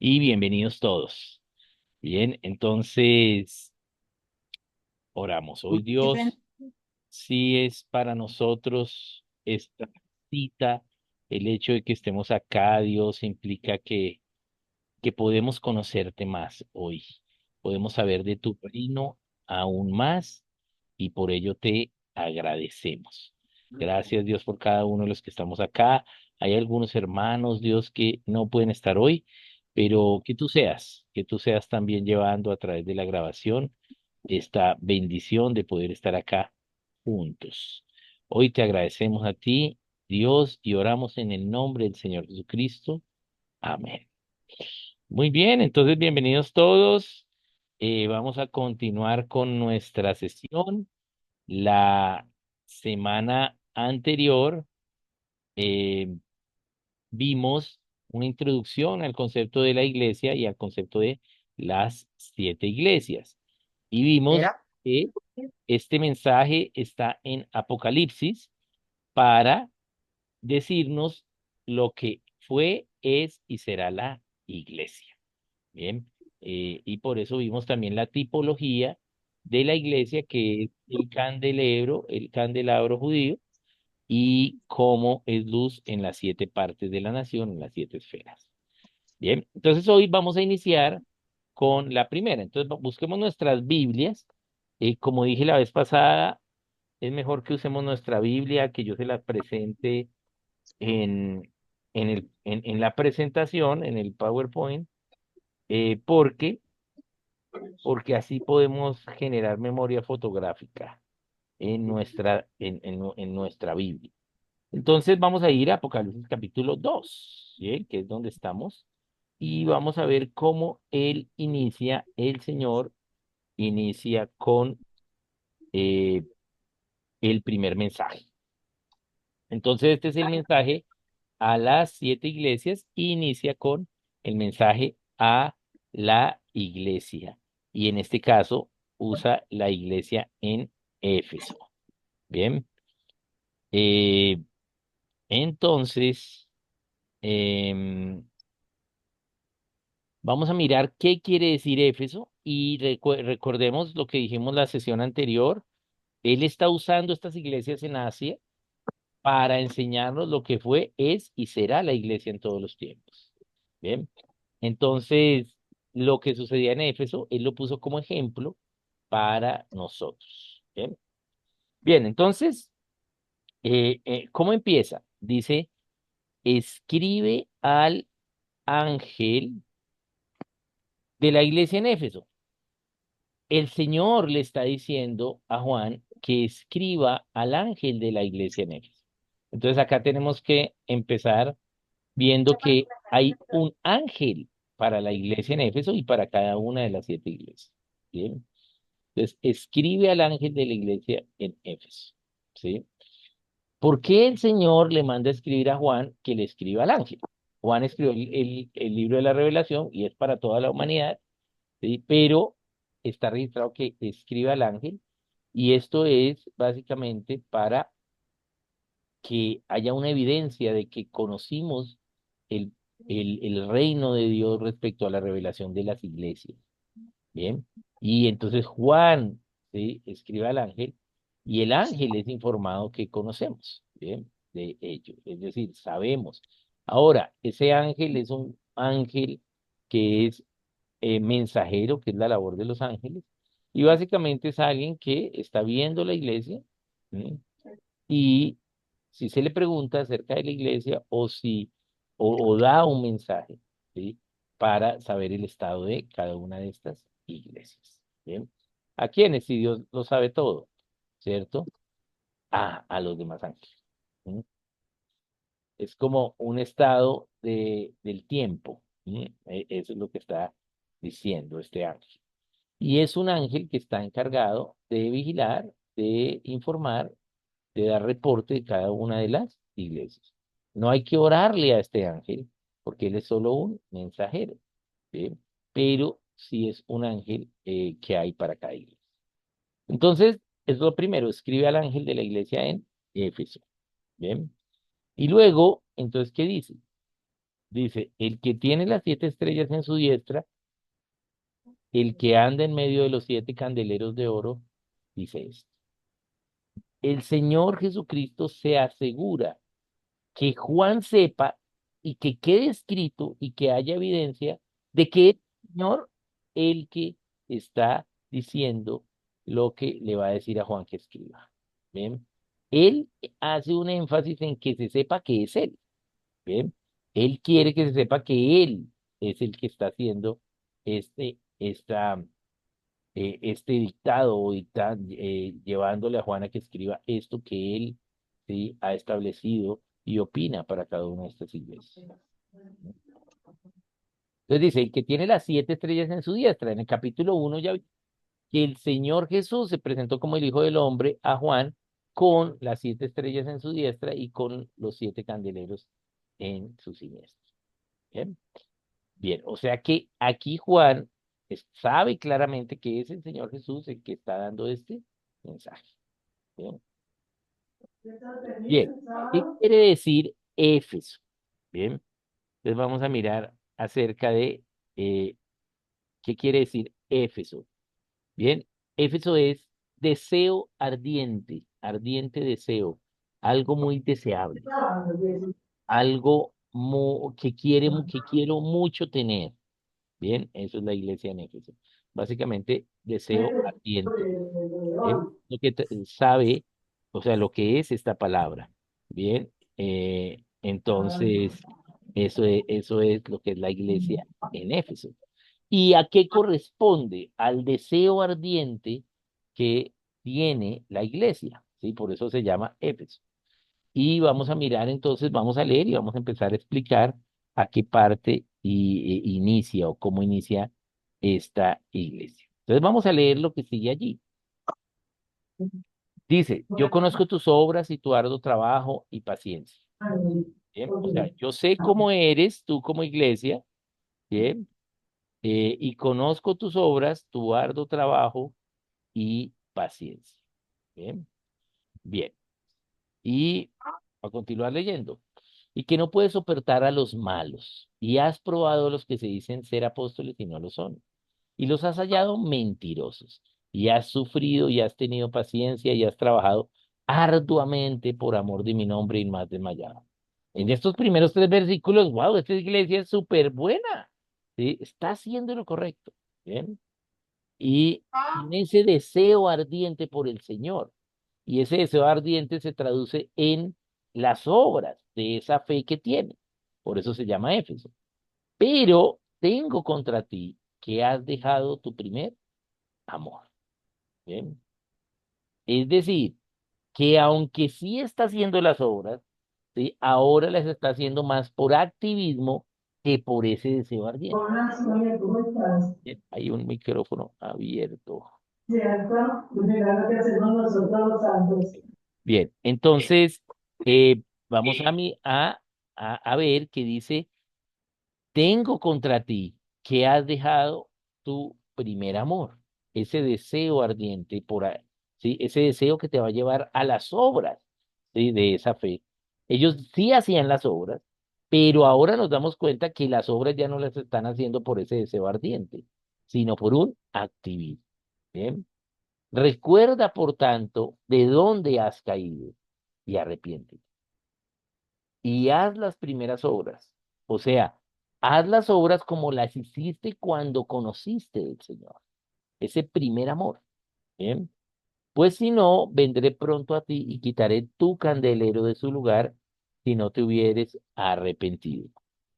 y bienvenidos todos. Bien, entonces oramos. Hoy Stephen, Dios, sí es para nosotros esta cita, el hecho de que estemos acá, Dios, implica que podemos conocerte más hoy. Podemos saber de tu reino aún más y por ello te agradecemos. Gracias, Dios, por cada uno de los que estamos acá. Hay algunos hermanos, Dios, que no pueden estar hoy, pero que tú seas también llevando a través de la grabación esta bendición de poder estar acá juntos. Hoy te agradecemos a ti, Dios, y oramos en el nombre del Señor Jesucristo. Amén. Muy bien, entonces bienvenidos todos. Vamos a continuar con nuestra sesión. La semana anterior eh, vimos una introducción al concepto de la iglesia y al concepto de las siete iglesias. Y vimos era, que este mensaje está en Apocalipsis para decirnos lo que fue, es y será la iglesia. Bien, y por eso vimos también la tipología de la iglesia, que es el candelabro judío, y cómo es luz en las siete partes de la nación, en las siete esferas. Bien, entonces hoy vamos a iniciar con la primera. Entonces busquemos nuestras Biblias. Como dije la vez pasada, es mejor que usemos nuestra Biblia, que yo se la presente en, en la presentación, en el PowerPoint, porque así podemos generar memoria fotográfica en nuestra Biblia. Entonces vamos a ir a Apocalipsis capítulo 2, ¿sí? Que es donde estamos, y vamos a ver cómo el Señor inicia con eh, el primer mensaje. Entonces este es el mensaje a las siete iglesias y inicia con el mensaje a la iglesia. Y en este caso usa la iglesia en Éfeso. Bien. Eh, entonces, em, vamos a mirar qué quiere decir Éfeso y recordemos lo que dijimos la sesión anterior. Él está usando estas iglesias en Asia para enseñarnos lo que fue, es y será la iglesia en todos los tiempos. Bien. Entonces, lo que sucedía en Éfeso, él lo puso como ejemplo para nosotros. Bien. Bien, entonces, ¿cómo empieza? Dice, escribe al ángel de la iglesia en Éfeso. El Señor le está diciendo a Juan que escriba al ángel de la iglesia en Éfeso. Entonces acá tenemos que empezar viendo que hay un ángel para la iglesia en Éfeso y para cada una de las siete iglesias. Bien. Entonces, escribe al ángel de la iglesia en Éfeso. ¿Sí? ¿Por qué el Señor le manda a escribir a Juan que le escriba al ángel? Juan escribió el libro de la Revelación y es para toda la humanidad, ¿sí? Pero está registrado que escriba al ángel, y esto es básicamente para que haya una evidencia de que conocimos el, el reino de Dios respecto a la revelación de las iglesias. Bien, y entonces Juan, ¿sí? Escribe al ángel y el ángel es informado que conocemos, bien, de ello, es decir, sabemos. Ahora, ese ángel es un ángel que es mensajero, que es la labor de los ángeles, y básicamente es alguien que está viendo la iglesia, ¿sí? Y si se le pregunta acerca de la iglesia o si o da un mensaje, ¿sí? Para saber el estado de cada una de estas iglesias. ¿Bien? ¿A quiénes? Si Dios lo sabe todo, ¿cierto? A los demás ángeles. ¿Sí? Es como un estado del tiempo. ¿Sí? Eso es lo que está diciendo este ángel. Y es un ángel que está encargado de vigilar, de informar, de dar reporte de cada una de las iglesias. No hay que orarle a este ángel, porque él es solo un mensajero, ¿sí? Pero sí es un ángel que hay para cada iglesia. Entonces, es lo primero, escribe al ángel de la iglesia en Éfeso, ¿bien? Y luego, entonces, ¿qué dice? Dice, el que tiene las 7 estrellas en su diestra, el que anda en medio de los 7 candeleros de oro, dice esto. El Señor Jesucristo se asegura que Juan sepa y que quede escrito y que haya evidencia de que es el Señor el que está diciendo lo que le va a decir a Juan que escriba. ¿Bien? Él hace un énfasis en que se sepa que es él. ¿Bien? Él quiere que se sepa que él es el que está haciendo esta este dictado o llevándole a Juana que escriba esto que él sí ha establecido y opina para cada una de estas iglesias. Entonces dice, el que tiene las 7 estrellas en su diestra, en el capítulo 1 ya vi que el Señor Jesús se presentó como el Hijo del Hombre a Juan con las 7 estrellas en su diestra y con los 7 candeleros en su siniestra. Bien, bien, o sea que aquí Juan sabe claramente que es el Señor Jesús el que está dando este mensaje. Bien, bien. ¿Qué quiere decir Éfeso? Bien, entonces vamos a mirar acerca de qué quiere decir Éfeso. Bien, Éfeso es deseo ardiente, ardiente deseo, algo muy deseable, algo que quiero mucho tener. Bien, eso es la iglesia en Éfeso. Básicamente, deseo ardiente. Bien, lo que sabe, o sea, lo que es esta palabra. Bien, entonces, eso es lo que es la iglesia en Éfeso. ¿Y a qué corresponde? Al deseo ardiente que tiene la iglesia, ¿sí? Por eso se llama Éfeso. Y vamos a mirar entonces, vamos a leer y vamos a empezar a explicar a qué parte inicia o cómo inicia esta iglesia. Entonces vamos a leer lo que sigue allí. Dice, yo conozco tus obras y tu arduo trabajo y paciencia. Bien, o sea, yo sé cómo eres tú como iglesia, bien, y conozco tus obras, tu arduo trabajo y paciencia. Bien, bien. Y a continuar leyendo. Y que no puedes soportar a los malos. Y has probado a los que se dicen ser apóstoles y no lo son. Y los has hallado mentirosos. Y has sufrido y has tenido paciencia y has trabajado arduamente por amor de mi nombre y no has desmayado. En estos primeros 3 versículos, wow, esta iglesia es súper buena. ¿Sí? Está haciendo lo correcto. Bien. Y tiene ese deseo ardiente por el Señor. Y ese deseo ardiente se traduce en las obras de esa fe que tiene. Por eso se llama Éfeso. Pero tengo contra ti que has dejado tu primer amor. ¿Bien? Es decir, que aunque sí está haciendo las obras, ¿sí? Ahora las está haciendo más por activismo que por ese deseo ardiente. Hola, Sonia, ¿cómo estás? Bien, hay un micrófono abierto. ¿Cierto? Pues mira lo que hacemos nosotros los santos. Bien, entonces vamos a ver que dice, tengo contra ti que has dejado tu primer amor, ese deseo ardiente ¿sí? Ese deseo que te va a llevar a las obras, ¿sí? De esa fe. Ellos sí hacían las obras, pero ahora nos damos cuenta que las obras ya no las están haciendo por ese deseo ardiente, sino por un activismo. Bien. Recuerda, por tanto, de dónde has caído y arrepiéntete. Y haz las primeras obras. O sea, haz las obras como las hiciste cuando conociste del Señor. Ese primer amor. ¿Bien? Pues si no, vendré pronto a ti y quitaré tu candelero de su lugar si no te hubieres arrepentido.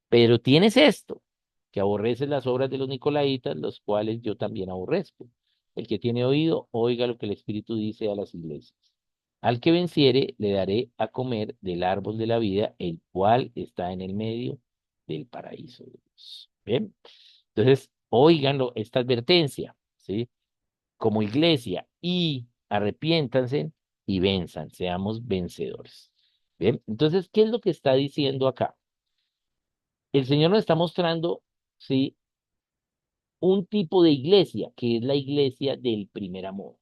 Pero tienes esto, que aborreces las obras de los nicolaítas, los cuales yo también aborrezco. El que tiene oído, oiga lo que el Espíritu dice a las iglesias. Al que venciere, le daré a comer del árbol de la vida, el cual está en el medio del paraíso de Dios. Bien, entonces, oiganlo, esta advertencia, ¿sí? Como iglesia, y arrepiéntanse y venzan, seamos vencedores. Bien, entonces, ¿qué es lo que está diciendo acá? El Señor nos está mostrando, sí, un tipo de iglesia, que es la iglesia del primer amor.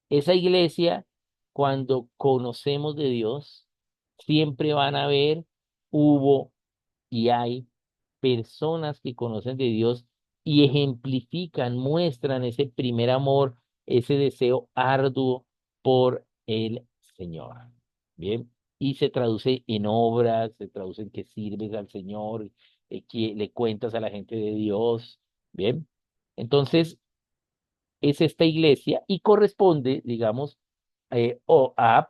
Esa iglesia, cuando conocemos de Dios, siempre van a haber, hubo y hay personas que conocen de Dios y ejemplifican, muestran ese primer amor, ese deseo arduo por el Señor. Bien, y se traduce en obras, se traduce en que sirves al Señor, que le cuentas a la gente de Dios. Bien, entonces es esta iglesia y corresponde, digamos,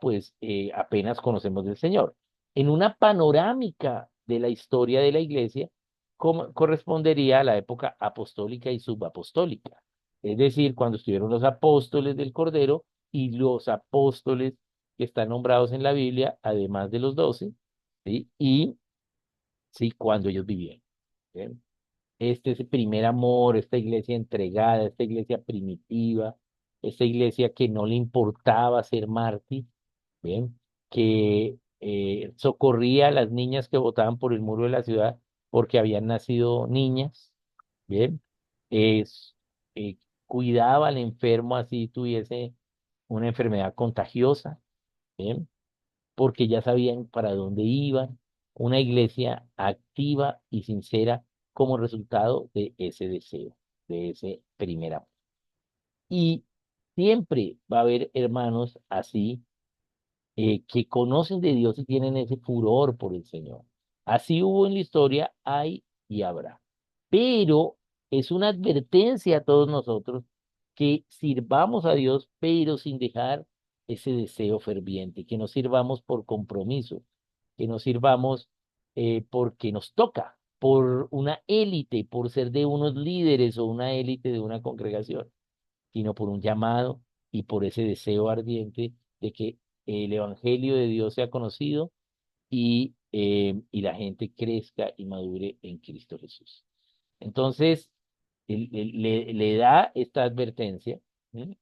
pues apenas conocemos del Señor. En una panorámica de la historia de la iglesia, correspondería a la época apostólica y subapostólica, es decir, cuando estuvieron los apóstoles del Cordero y los apóstoles que están nombrados en la Biblia, además de los 12, ¿sí? Y sí, cuando ellos vivieron. ¿Bien? Este es el primer amor, esta iglesia entregada, esta iglesia primitiva, esta iglesia que no le importaba ser mártir, ¿bien? Que socorría a las niñas que votaban por el muro de la ciudad porque habían nacido niñas, ¿bien? Es, eh, cuidaba al enfermo así tuviese una enfermedad contagiosa, ¿bien? Porque ya sabían para dónde iban, una iglesia activa y sincera como resultado de ese deseo, de ese primer amor. Y siempre va a haber hermanos así que conocen de Dios y tienen ese furor por el Señor. Así hubo en la historia, hay y habrá. Pero es una advertencia a todos nosotros que sirvamos a Dios, pero sin dejar ese deseo ferviente, que no sirvamos por compromiso, que no sirvamos porque nos toca, por una élite, por ser de unos líderes o una élite de una congregación, sino por un llamado y por ese deseo ardiente de que el Evangelio de Dios sea conocido y la gente crezca y madure en Cristo Jesús. Entonces, le da esta advertencia, ¿sí?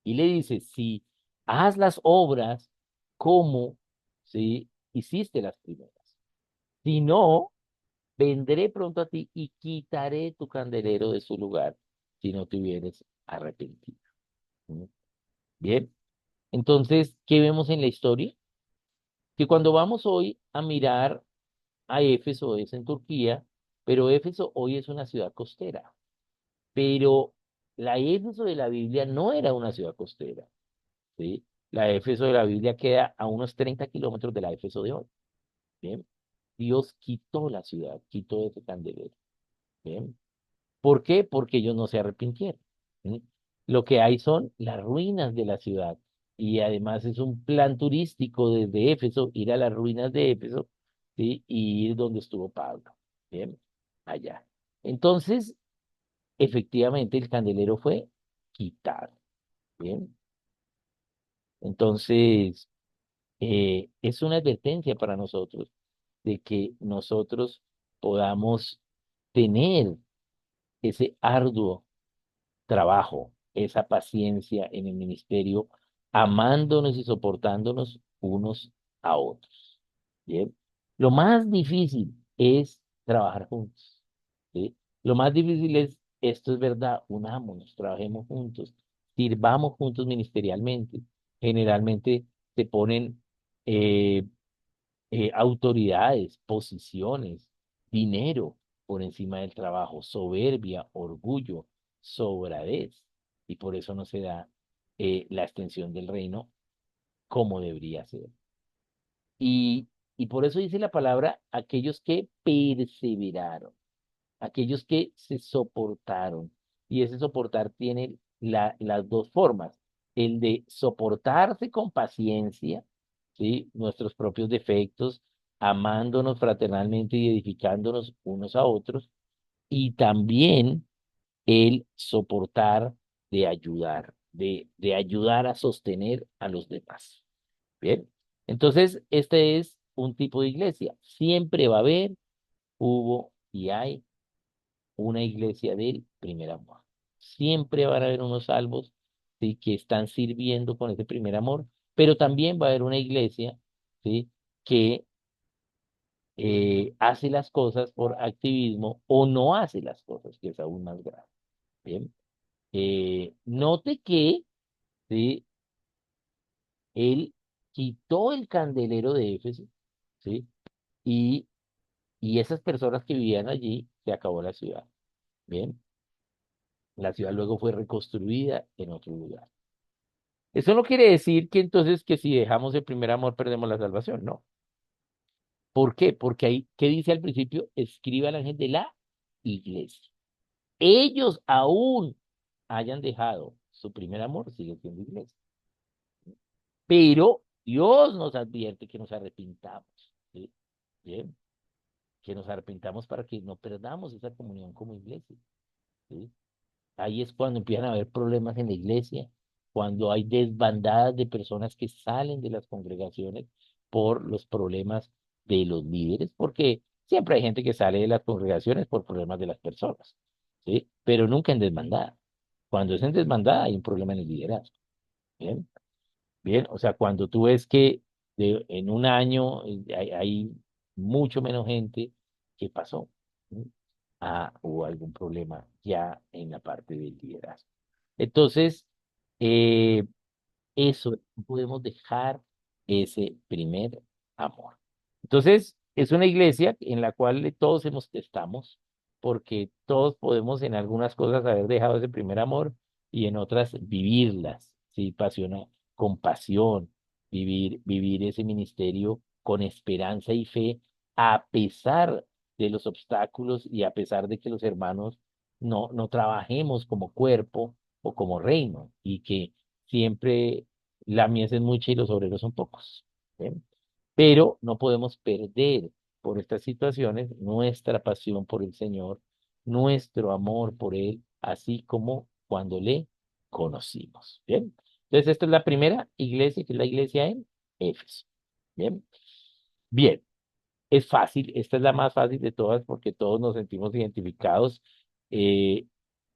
Y le dice, si haz las obras como, ¿sí? Hiciste las primeras. Si no, vendré pronto a ti y quitaré tu candelero de su lugar si no te hubieres arrepentido. ¿Sí? Bien. Entonces, ¿qué vemos en la historia? Que cuando vamos hoy a mirar a Éfeso, es en Turquía, pero Éfeso hoy es una ciudad costera. Pero la Éfeso de la Biblia no era una ciudad costera, ¿sí? La Éfeso de la Biblia queda a unos 30 kilómetros de la Éfeso de hoy. Bien. Dios quitó la ciudad, quitó ese candelero. Bien. ¿Por qué? Porque ellos no se arrepintieron. ¿Sí? Lo que hay son las ruinas de la ciudad. Y además es un plan turístico desde Éfeso, ir a las ruinas de Éfeso, ¿sí? Y ir donde estuvo Pablo. Bien, allá. Entonces, efectivamente, el candelero fue quitado. Bien. Entonces, es una advertencia para nosotros de que nosotros podamos tener ese arduo trabajo, esa paciencia en el ministerio, amándonos y soportándonos unos a otros. Bien. Lo más difícil es trabajar juntos. ¿Sí? Lo más difícil es, esto es verdad, unámonos, trabajemos juntos, sirvamos juntos ministerialmente. Generalmente se ponen eh, autoridades, posiciones, dinero por encima del trabajo, soberbia, orgullo, sobradez, y por eso no se da la extensión del reino como debería ser. Y, y por eso dice la palabra, aquellos que perseveraron, aquellos que se soportaron, y ese soportar tiene las dos formas, el de soportarse con paciencia, ¿sí? Nuestros propios defectos, amándonos fraternalmente y edificándonos unos a otros, y también el soportar de ayudar, de ayudar a sostener a los demás. Bien, entonces este es un tipo de iglesia. Siempre va a haber, hubo y hay una iglesia del primer amor. Siempre van a haber unos salvos, ¿sí? Que están sirviendo con ese primer amor, pero también va a haber una iglesia, ¿sí? Que hace las cosas por activismo o no hace las cosas, que es aún más grave. Bien. Note que, ¿sí? Él quitó el candelero de Éfeso, ¿sí? Y Y esas personas que vivían allí, se acabó la ciudad. Bien, la ciudad luego fue reconstruida en otro lugar. Eso no quiere decir que entonces que si dejamos el primer amor perdemos la salvación, no. ¿Por qué? Porque ahí, ¿qué dice al principio? Escribe al ángel de la iglesia. Ellos aún hayan dejado su primer amor, sigue siendo iglesia. Pero Dios nos advierte que nos arrepintamos. ¿Sí? Bien, que nos arrepintamos para que no perdamos esa comunión como iglesia. ¿Sí? Ahí es cuando empiezan a haber problemas en la iglesia, cuando hay desbandadas de personas que salen de las congregaciones por los problemas de los líderes, porque siempre hay gente que sale de las congregaciones por problemas de las personas, ¿sí? Pero nunca en desbandada. Cuando es en desbandada hay un problema en el liderazgo. ¿Bien? Bien, o sea, cuando tú ves que en un año hay mucho menos gente, ¿qué pasó? ¿Mm? Ah, hubo algún problema ya en la parte del liderazgo. Entonces, eh, eso, no podemos dejar ese primer amor. Entonces, es una iglesia en la cual todos hemos estamos, porque todos podemos en algunas cosas haber dejado ese primer amor y en otras vivirlas, ¿sí? Con pasión, vivir ese ministerio con esperanza y fe, a pesar de los obstáculos y a pesar de que los hermanos no trabajemos como cuerpo o como reino y que siempre la mies es mucha y los obreros son pocos. ¿Bien? Pero no podemos perder por estas situaciones nuestra pasión por el Señor, nuestro amor por Él, así como cuando le conocimos. Bien. Entonces, esta es la primera iglesia, que es la iglesia en Éfeso. Bien. Bien. Es fácil, esta es la más fácil de todas porque todos nos sentimos identificados. eh,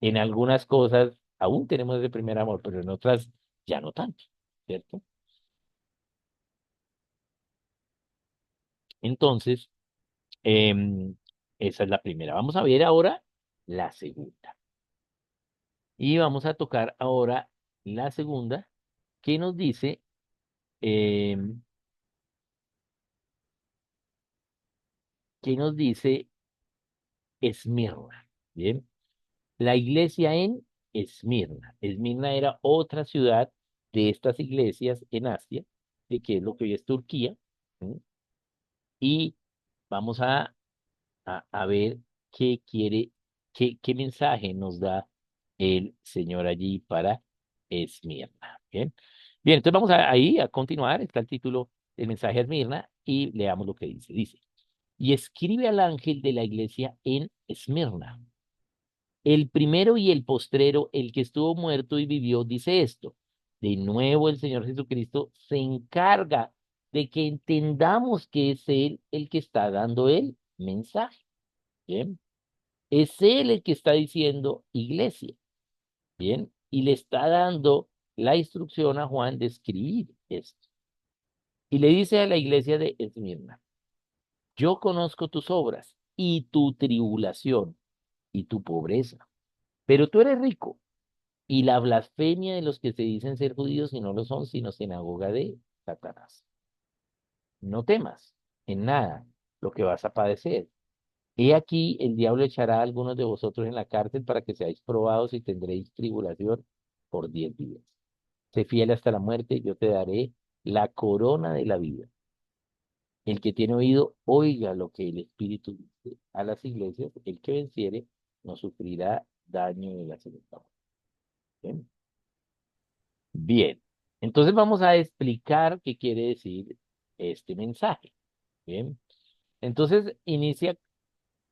en algunas cosas aún tenemos ese primer amor, pero en otras ya no tanto, ¿cierto? Entonces, esa es la primera. Vamos a ver ahora la segunda. Y vamos a tocar ahora la segunda, que nos dice, em, que nos dice Esmirna. Bien, la iglesia en Esmirna. Esmirna era otra ciudad de estas iglesias en Asia, de que es lo que hoy es Turquía. ¿Sí? Y vamos a ver qué quiere, qué mensaje nos da el Señor allí para Esmirna. Bien, bien, entonces vamos ahí a continuar. Está el título del mensaje a Esmirna y leamos lo que dice. Dice, y escribe al ángel de la iglesia en Esmirna. El primero y el postrero, el que estuvo muerto y vivió, dice esto. De nuevo el Señor Jesucristo se encarga de que entendamos que es Él el que está dando el mensaje. Bien, es Él el que está diciendo iglesia. Bien, y le está dando la instrucción a Juan de escribir esto. Y le dice a la iglesia de Esmirna, yo conozco tus obras y tu tribulación y tu pobreza, pero tú eres rico y la blasfemia de los que se dicen ser judíos y no lo son, sino sinagoga de Satanás. No temas en nada lo que vas a padecer. He aquí, el diablo echará a algunos de vosotros en la cárcel para que seáis probados y tendréis tribulación por 10 días. Sé fiel hasta la muerte, yo te daré la corona de la vida. El que tiene oído, oiga lo que el Espíritu dice a las iglesias. El que venciere no sufrirá daño de la segunda muerte. Bien. Bien. Entonces vamos a explicar qué quiere decir este mensaje. Bien. Entonces inicia,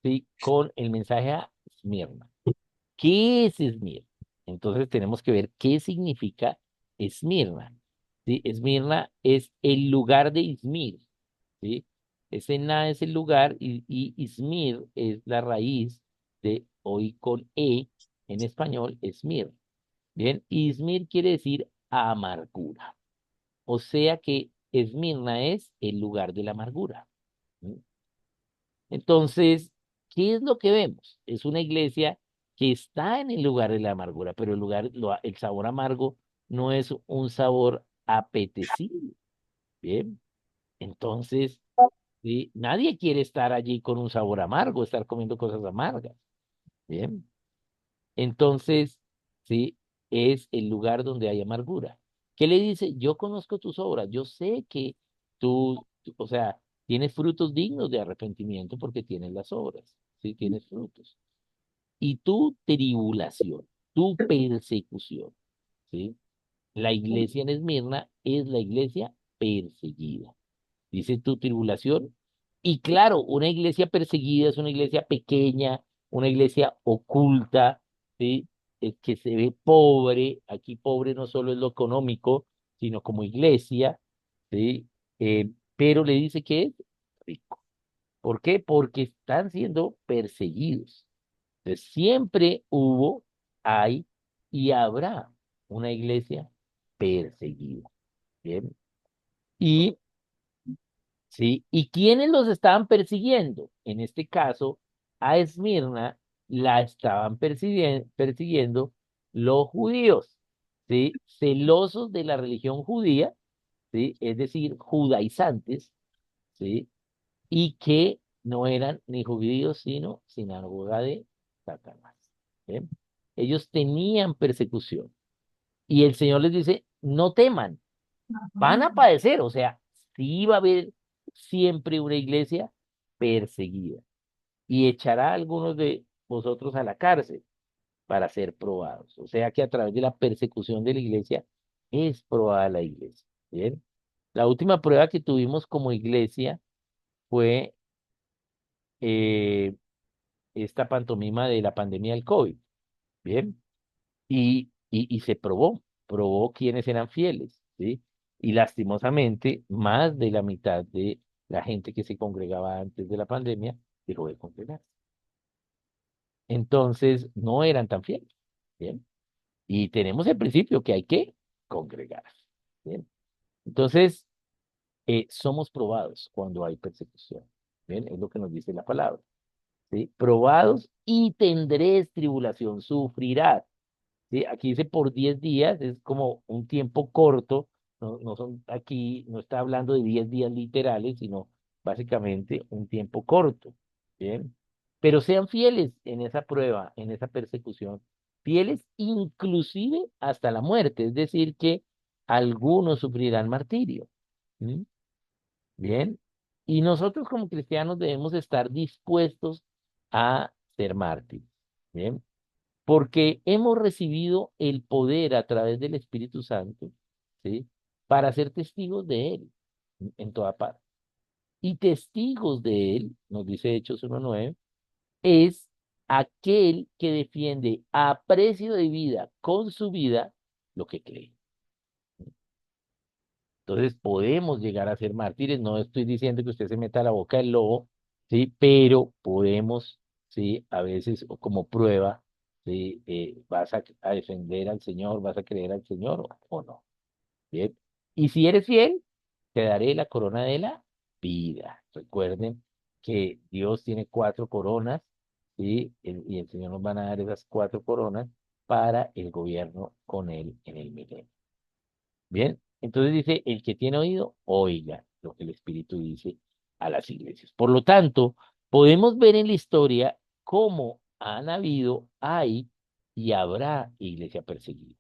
sí, con el mensaje a Esmirna. ¿Qué es Esmirna? Entonces tenemos que ver qué significa Esmirna. ¿Sí? Esmirna es el lugar de Izmir. ¿Sí? Esena es el lugar y Izmir es la raíz de hoy con E en español, Esmir. Bien, Izmir quiere decir amargura. O sea que Esmirna es el lugar de la amargura. ¿Sí? Entonces, ¿qué es lo que vemos? Es una iglesia que está en el lugar de la amargura, pero el sabor amargo no es un sabor apetecible. Bien, entonces, ¿sí? Nadie quiere estar allí con un sabor amargo, estar comiendo cosas amargas, ¿bien? Entonces, sí, es el lugar donde hay amargura. ¿Qué le dice? Yo conozco tus obras, yo sé que o sea, tienes frutos dignos de arrepentimiento porque tienes las obras, sí, tienes frutos. Y tu tribulación, tu persecución, ¿sí? La iglesia en Esmirna es la iglesia perseguida. Dice tu tribulación. Y claro, una iglesia perseguida es una iglesia pequeña, una iglesia oculta, ¿sí? Que se ve pobre. Aquí pobre no solo es lo económico, sino como iglesia, ¿sí? Pero le dice que es rico. ¿Por qué? Porque están siendo perseguidos. Entonces, siempre hubo, hay y habrá una iglesia perseguida. Bien. Y ¿sí? ¿Y quiénes los estaban persiguiendo? En este caso, a Esmirna la estaban persiguiendo los judíos, ¿sí? Celosos de la religión judía, ¿sí? Es decir, judaizantes, ¿sí? Y que no eran ni judíos, sino sinagoga de Satanás. ¿Bien? Ellos tenían persecución. Y el Señor les dice, no teman, van a padecer, o sea, sí va a haber siempre una iglesia perseguida y echará a algunos de vosotros a la cárcel para ser probados. O sea que a través de la persecución de la iglesia es probada la iglesia. Bien. La última prueba que tuvimos como iglesia fue eh, esta pantomima de la pandemia del COVID. Bien. Y se probó quiénes eran fieles, ¿sí? Y lastimosamente, más de la mitad de la gente que se congregaba antes de la pandemia dejó de congregarse. Entonces, no eran tan fieles, ¿bien? Y tenemos el principio que hay que congregarse, ¿bien? Entonces, somos probados cuando hay persecución, ¿bien? Es lo que nos dice la palabra, ¿sí? Probados y tendréis tribulación, sufrirás. ¿Sí? Aquí dice por 10 días, es como un tiempo corto, no son aquí, no está hablando de 10 días literales, sino básicamente un tiempo corto, ¿bien? Pero sean fieles en esa prueba, en esa persecución, fieles inclusive hasta la muerte, es decir, que algunos sufrirán martirio, ¿sí? ¿Bien? Y nosotros como cristianos debemos estar dispuestos a ser mártires, ¿bien? Porque hemos recibido el poder a través del Espíritu Santo, ¿sí? Para ser testigos de Él en toda parte. Y testigos de Él, nos dice Hechos 1:9, es aquel que defiende a precio de vida, con su vida, lo que cree. Entonces podemos llegar a ser mártires, no estoy diciendo que usted se meta a la boca del lobo, ¿sí? Pero podemos, ¿sí? A veces o como prueba, ¿sí? ¿Vas a defender al Señor, vas a creer al Señor o no? ¿Bien? Y si eres fiel, te daré la corona de la vida. Recuerden que Dios tiene 4 coronas, ¿sí? Y el Señor nos van a dar esas 4 coronas para el gobierno con Él en el milenio. Bien, entonces dice, el que tiene oído, oiga lo que el Espíritu dice a las iglesias. Por lo tanto, podemos ver en la historia cómo han habido, hay y habrá iglesia perseguida.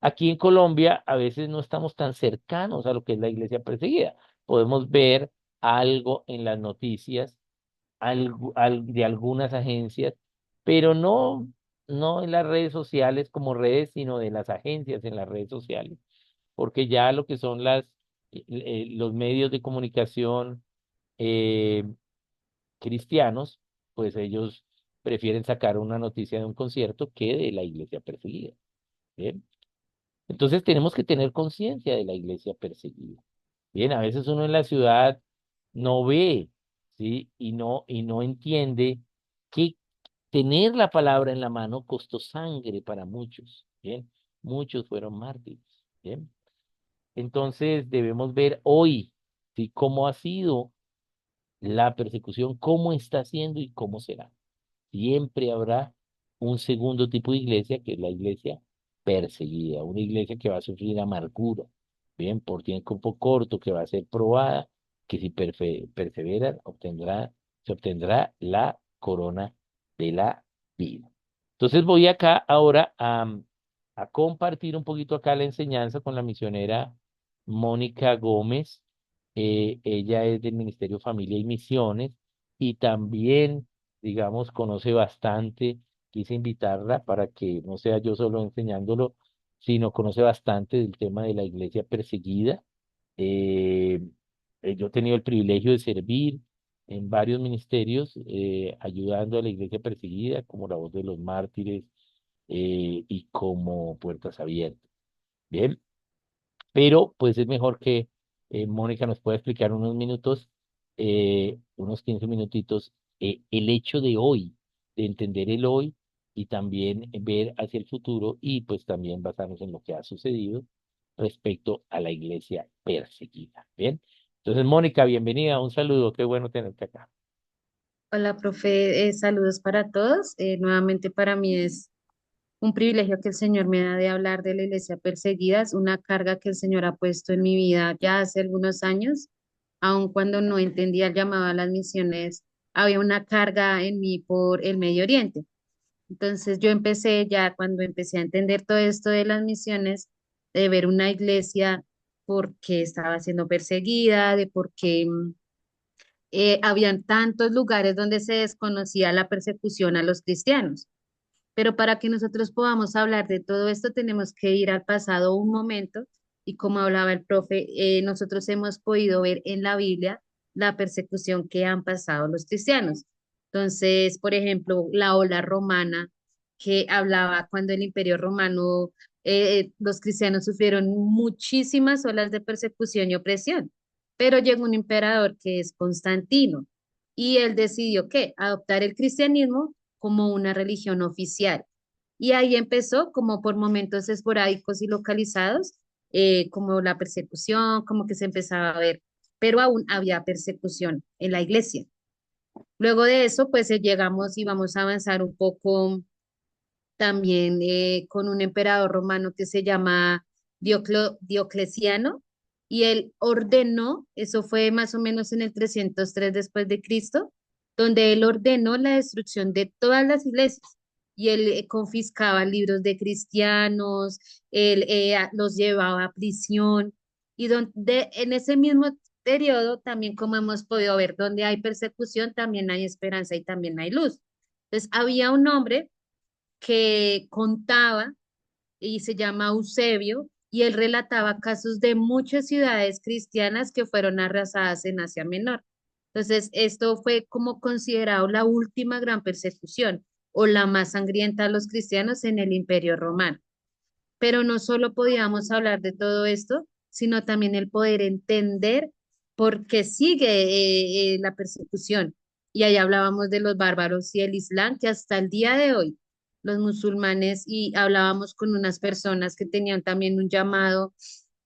Aquí en Colombia a veces no estamos tan cercanos a lo que es la iglesia perseguida. Podemos ver algo en las noticias, de algunas agencias, pero no en las redes sociales como redes, sino de las agencias en las redes sociales porque ya lo que son los medios de comunicación eh, cristianos, pues ellos prefieren sacar una noticia de un concierto que de la iglesia perseguida. ¿Bien? Entonces tenemos que tener conciencia de la iglesia perseguida. Bien, a veces uno en la ciudad no ve, ¿sí? Y no entiende que tener la palabra en la mano costó sangre para muchos. Bien, muchos fueron mártires. Bien. Entonces debemos ver hoy, ¿sí? Cómo ha sido la persecución, cómo está siendo y cómo será. Siempre habrá un segundo tipo de iglesia, que es la iglesia perseguida, una iglesia que va a sufrir amargura, bien, por tiempo corto, que va a ser probada que si perseveran, se obtendrá la corona de la vida. Entonces voy acá ahora a compartir un poquito acá la enseñanza con la misionera Mónica Gómez. Ella es del Ministerio Familia y Misiones y también, digamos, conoce bastante. Quise invitarla para que no sea yo solo enseñándolo, sino conoce bastante del tema de la iglesia perseguida. Eh, yo he tenido el privilegio de servir en varios ministerios, ayudando a la iglesia perseguida, como la Voz de los Mártires, y como Puertas Abiertas. Bien, pero pues es mejor que Mónica nos pueda explicar unos minutos, unos 15 minutitos, el hecho de hoy, de entender el hoy y también ver hacia el futuro y pues también basarnos en lo que ha sucedido respecto a la iglesia perseguida. Bien, entonces Mónica, bienvenida, un saludo, qué bueno tenerte acá. Hola, profe, saludos para todos. Nuevamente para mí es un privilegio que el Señor me da de hablar de la iglesia perseguida. Es una carga que el Señor ha puesto en mi vida ya hace algunos años, aun cuando no entendía el llamado a las misiones, había una carga en mí por el Medio Oriente. Entonces yo empecé ya cuando empecé a entender todo esto de las misiones, de ver una iglesia porque estaba siendo perseguida, de por qué habían tantos lugares donde se desconocía la persecución a los cristianos. Pero para que nosotros podamos hablar de todo esto, tenemos que ir al pasado un momento y como hablaba el profe, nosotros hemos podido ver en la Biblia la persecución que han pasado los cristianos. Entonces, por ejemplo, la ola romana que hablaba cuando el Imperio Romano, los cristianos sufrieron muchísimas olas de persecución y opresión, pero llegó un emperador que es Constantino y él decidió que adoptar el cristianismo como una religión oficial. Y ahí empezó como por momentos esporádicos y localizados, como la persecución, como que se empezaba a ver, pero aún había persecución en la iglesia. Luego de eso, pues llegamos y vamos a avanzar un poco también con un emperador romano que se llama Diocleciano, y él ordenó, eso fue más o menos en el 303 después de Cristo, donde él ordenó la destrucción de todas las iglesias, y él confiscaba libros de cristianos, él los llevaba a prisión, y donde en ese mismo periodo, también como hemos podido ver, donde hay persecución, también hay esperanza y también hay luz. Entonces, había un hombre que contaba y se llama Eusebio, y él relataba casos de muchas ciudades cristianas que fueron arrasadas en Asia Menor. Entonces, esto fue como considerado la última gran persecución o la más sangrienta a los cristianos en el Imperio Romano. Pero no solo podíamos hablar de todo esto, sino también el poder entender por qué sigue la persecución. Y ahí hablábamos de los bárbaros y el Islam, que hasta el día de hoy los musulmanes, y hablábamos con unas personas que tenían también un llamado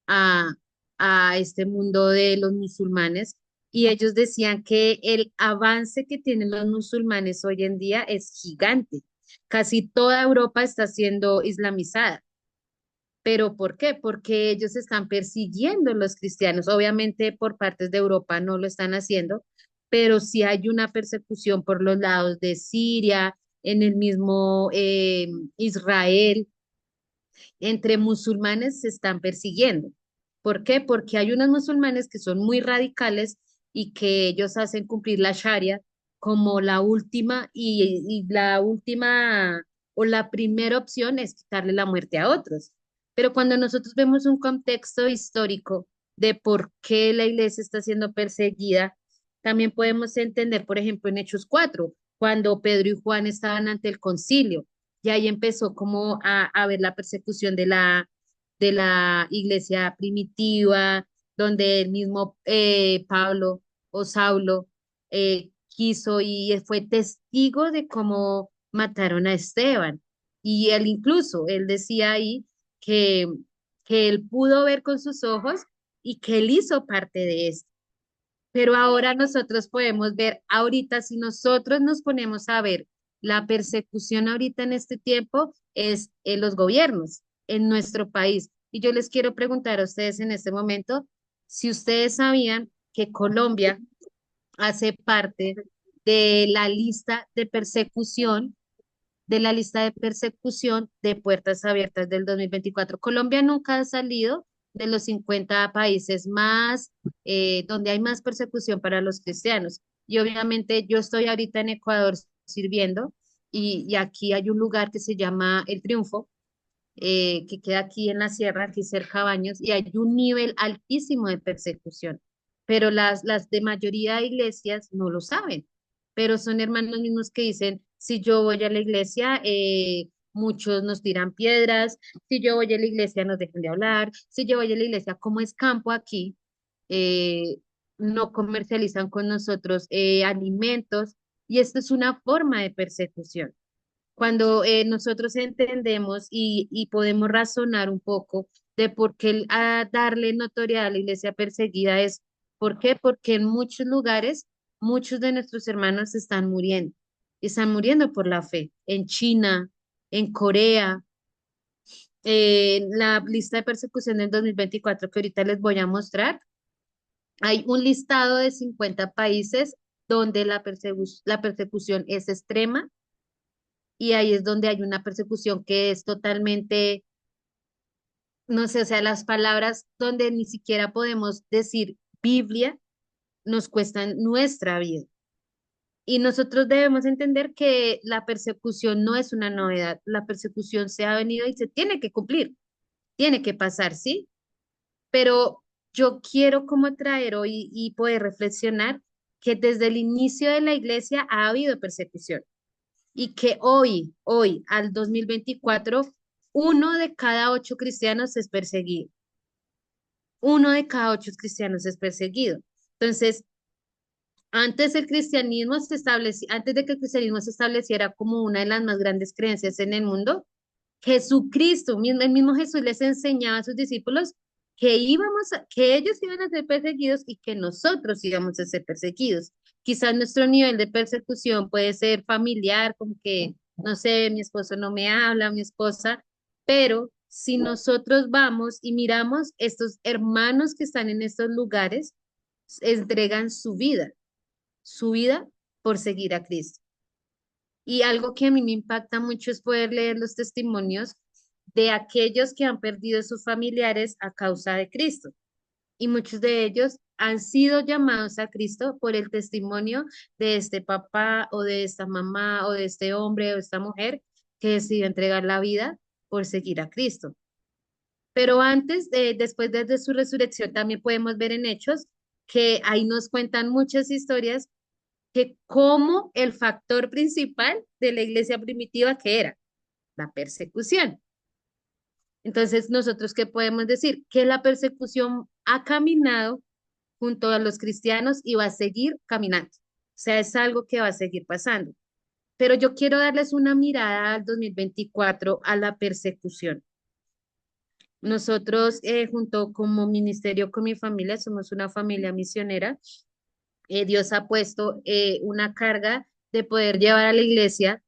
a, a este mundo de los musulmanes, y ellos decían que el avance que tienen los musulmanes hoy en día es gigante. Casi toda Europa está siendo islamizada. ¿Pero por qué? Porque ellos están persiguiendo a los cristianos. Obviamente por partes de Europa no lo están haciendo, pero sí hay una persecución por los lados de Siria, en el mismo Israel, entre musulmanes se están persiguiendo. ¿Por qué? Porque hay unos musulmanes que son muy radicales y que ellos hacen cumplir la Sharia como la última y la última o la primera opción es quitarle la muerte a otros. Pero cuando nosotros vemos un contexto histórico de por qué la iglesia está siendo perseguida, también podemos entender, por ejemplo, en Hechos 4, cuando Pedro y Juan estaban ante el concilio y ahí empezó como a ver la persecución de la iglesia primitiva, donde el mismo Pablo o Saulo quiso y fue testigo de cómo mataron a Esteban. Y él incluso, él decía ahí que, que él pudo ver con sus ojos y que él hizo parte de esto. Pero ahora nosotros podemos ver, ahorita si nosotros nos ponemos a ver, la persecución ahorita en este tiempo es en los gobiernos, en nuestro país. Y yo les quiero preguntar a ustedes en este momento si ustedes sabían que Colombia hace parte de la lista de persecución, de Puertas Abiertas del 2024. Colombia nunca ha salido de los 50 países más, donde hay más persecución para los cristianos. Y obviamente yo estoy ahorita en Ecuador sirviendo y aquí hay un lugar que se llama El Triunfo, que queda aquí en la sierra, aquí cerca de Baños, y hay un nivel altísimo de persecución, pero las de mayoría de iglesias no lo saben, pero son hermanos mismos que dicen, si yo voy a la iglesia, muchos nos tiran piedras, si yo voy a la iglesia nos dejan de hablar, si yo voy a la iglesia, como es campo aquí, eh, no comercializan con nosotros alimentos, y esto es una forma de persecución. Cuando nosotros entendemos y podemos razonar un poco de por qué darle notoriedad a la iglesia perseguida es, ¿por qué? Porque en muchos lugares muchos de nuestros hermanos están muriendo por la fe, en China, en Corea, la lista de persecución del 2024 que ahorita les voy a mostrar, hay un listado de 50 países donde la persecución es extrema y ahí es donde hay una persecución que es totalmente, no sé, o sea, las palabras donde ni siquiera podemos decir Biblia nos cuestan nuestra vida. Y nosotros debemos entender que la persecución no es una novedad, la persecución se ha venido y se tiene que cumplir, tiene que pasar, ¿sí? Pero yo quiero como traer hoy y poder reflexionar que desde el inicio de la iglesia ha habido persecución y que hoy, al 2024, uno de cada 8 cristianos es perseguido. Uno de cada 8 cristianos es perseguido. Entonces, antes de que el cristianismo se estableciera como una de las más grandes creencias en el mundo, el mismo Jesús les enseñaba a sus discípulos que ellos iban a ser perseguidos y que nosotros íbamos a ser perseguidos. Quizás nuestro nivel de persecución puede ser familiar, como que, no sé, mi esposo no me habla, mi esposa, pero si nosotros vamos y miramos estos hermanos que están en estos lugares, entregan su vida por seguir a Cristo. Y algo que a mí me impacta mucho es poder leer los testimonios de aquellos que han perdido sus familiares a causa de Cristo. Y muchos de ellos han sido llamados a Cristo por el testimonio de este papá o de esta mamá o de este hombre o esta mujer que decidió entregar la vida por seguir a Cristo. Pero después de su resurrección, también podemos ver en Hechos que ahí nos cuentan muchas historias que como el factor principal de la iglesia primitiva que era la persecución. Entonces, nosotros qué podemos decir? Que la persecución ha caminado junto a los cristianos y va a seguir caminando. O sea, es algo que va a seguir pasando. Pero yo quiero darles una mirada al 2024 a la persecución. Nosotros, junto como ministerio con mi familia, somos una familia misionera. Dios ha puesto una carga de poder llevar a la iglesia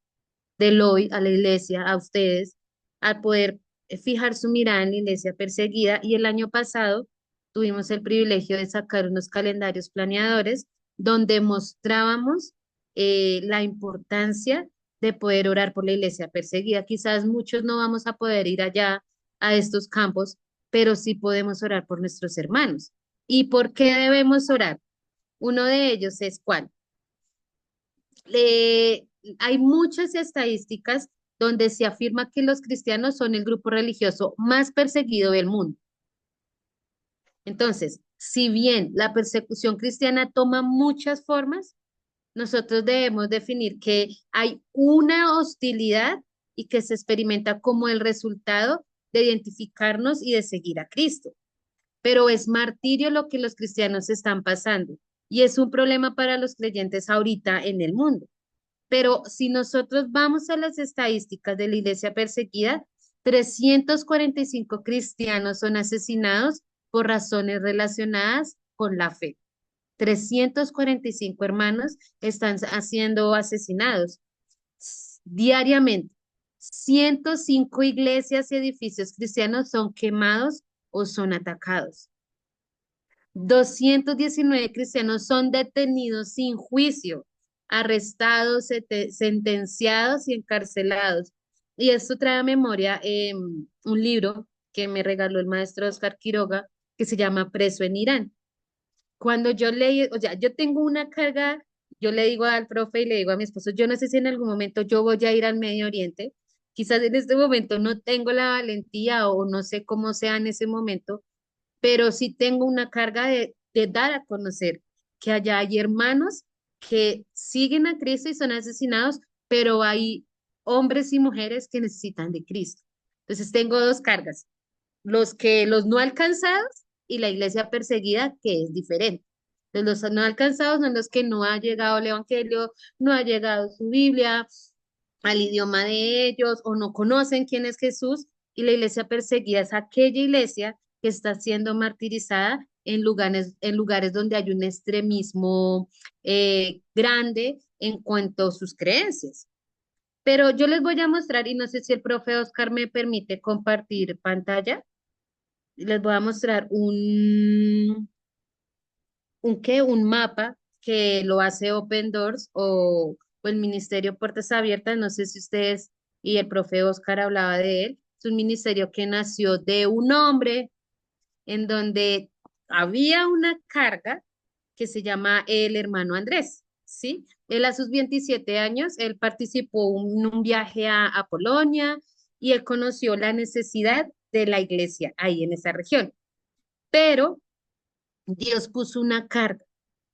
del hoy, a la iglesia, a ustedes, a poder fijar su mirada en la iglesia perseguida. Y el año pasado tuvimos el privilegio de sacar unos calendarios planeadores donde mostrábamos la importancia de poder orar por la iglesia perseguida. Quizás muchos no vamos a poder ir allá a estos campos, pero sí podemos orar por nuestros hermanos. ¿Y por qué debemos orar? Uno de ellos es cuál. Hay muchas estadísticas donde se afirma que los cristianos son el grupo religioso más perseguido del mundo. Entonces, si bien la persecución cristiana toma muchas formas, nosotros debemos definir que hay una hostilidad y que se experimenta como el resultado de identificarnos y de seguir a Cristo. Pero es martirio lo que los cristianos están pasando y es un problema para los creyentes ahorita en el mundo. Pero si nosotros vamos a las estadísticas de la iglesia perseguida, 345 cristianos son asesinados por razones relacionadas con la fe. 345 hermanos están siendo asesinados diariamente. 105 iglesias y edificios cristianos son quemados o son atacados. 219 cristianos son detenidos sin juicio, arrestados, sentenciados y encarcelados. Y esto trae a memoria un libro que me regaló el maestro Oscar Quiroga, que se llama Preso en Irán. Cuando yo leí, o sea, yo tengo una carga, yo le digo al profe y le digo a mi esposo, yo no sé si en algún momento yo voy a ir al Medio Oriente, quizás en este momento no tengo la valentía o no sé cómo sea en ese momento, pero sí tengo una carga de dar a conocer que allá hay hermanos que siguen a Cristo y son asesinados, pero hay hombres y mujeres que necesitan de Cristo. Entonces tengo dos cargas, los no alcanzados y la iglesia perseguida, que es diferente. Entonces, los no alcanzados son los que no ha llegado el evangelio, no ha llegado su Biblia al idioma de ellos o no conocen quién es Jesús, y la iglesia perseguida es aquella iglesia que está siendo martirizada en lugares donde hay un extremismo grande en cuanto a sus creencias. Pero yo les voy a mostrar, y no sé si el profe Oscar me permite compartir pantalla, les voy a mostrar un mapa que lo hace Open Doors o el Ministerio Puertas Abiertas. No sé si ustedes y el profe Oscar hablaba de él. Es un ministerio que nació de un hombre en donde había una carga que se llama el hermano Andrés, ¿sí? Él a sus 27 años, él participó en un viaje a Polonia y él conoció la necesidad de la iglesia ahí en esa región. Pero Dios puso una carga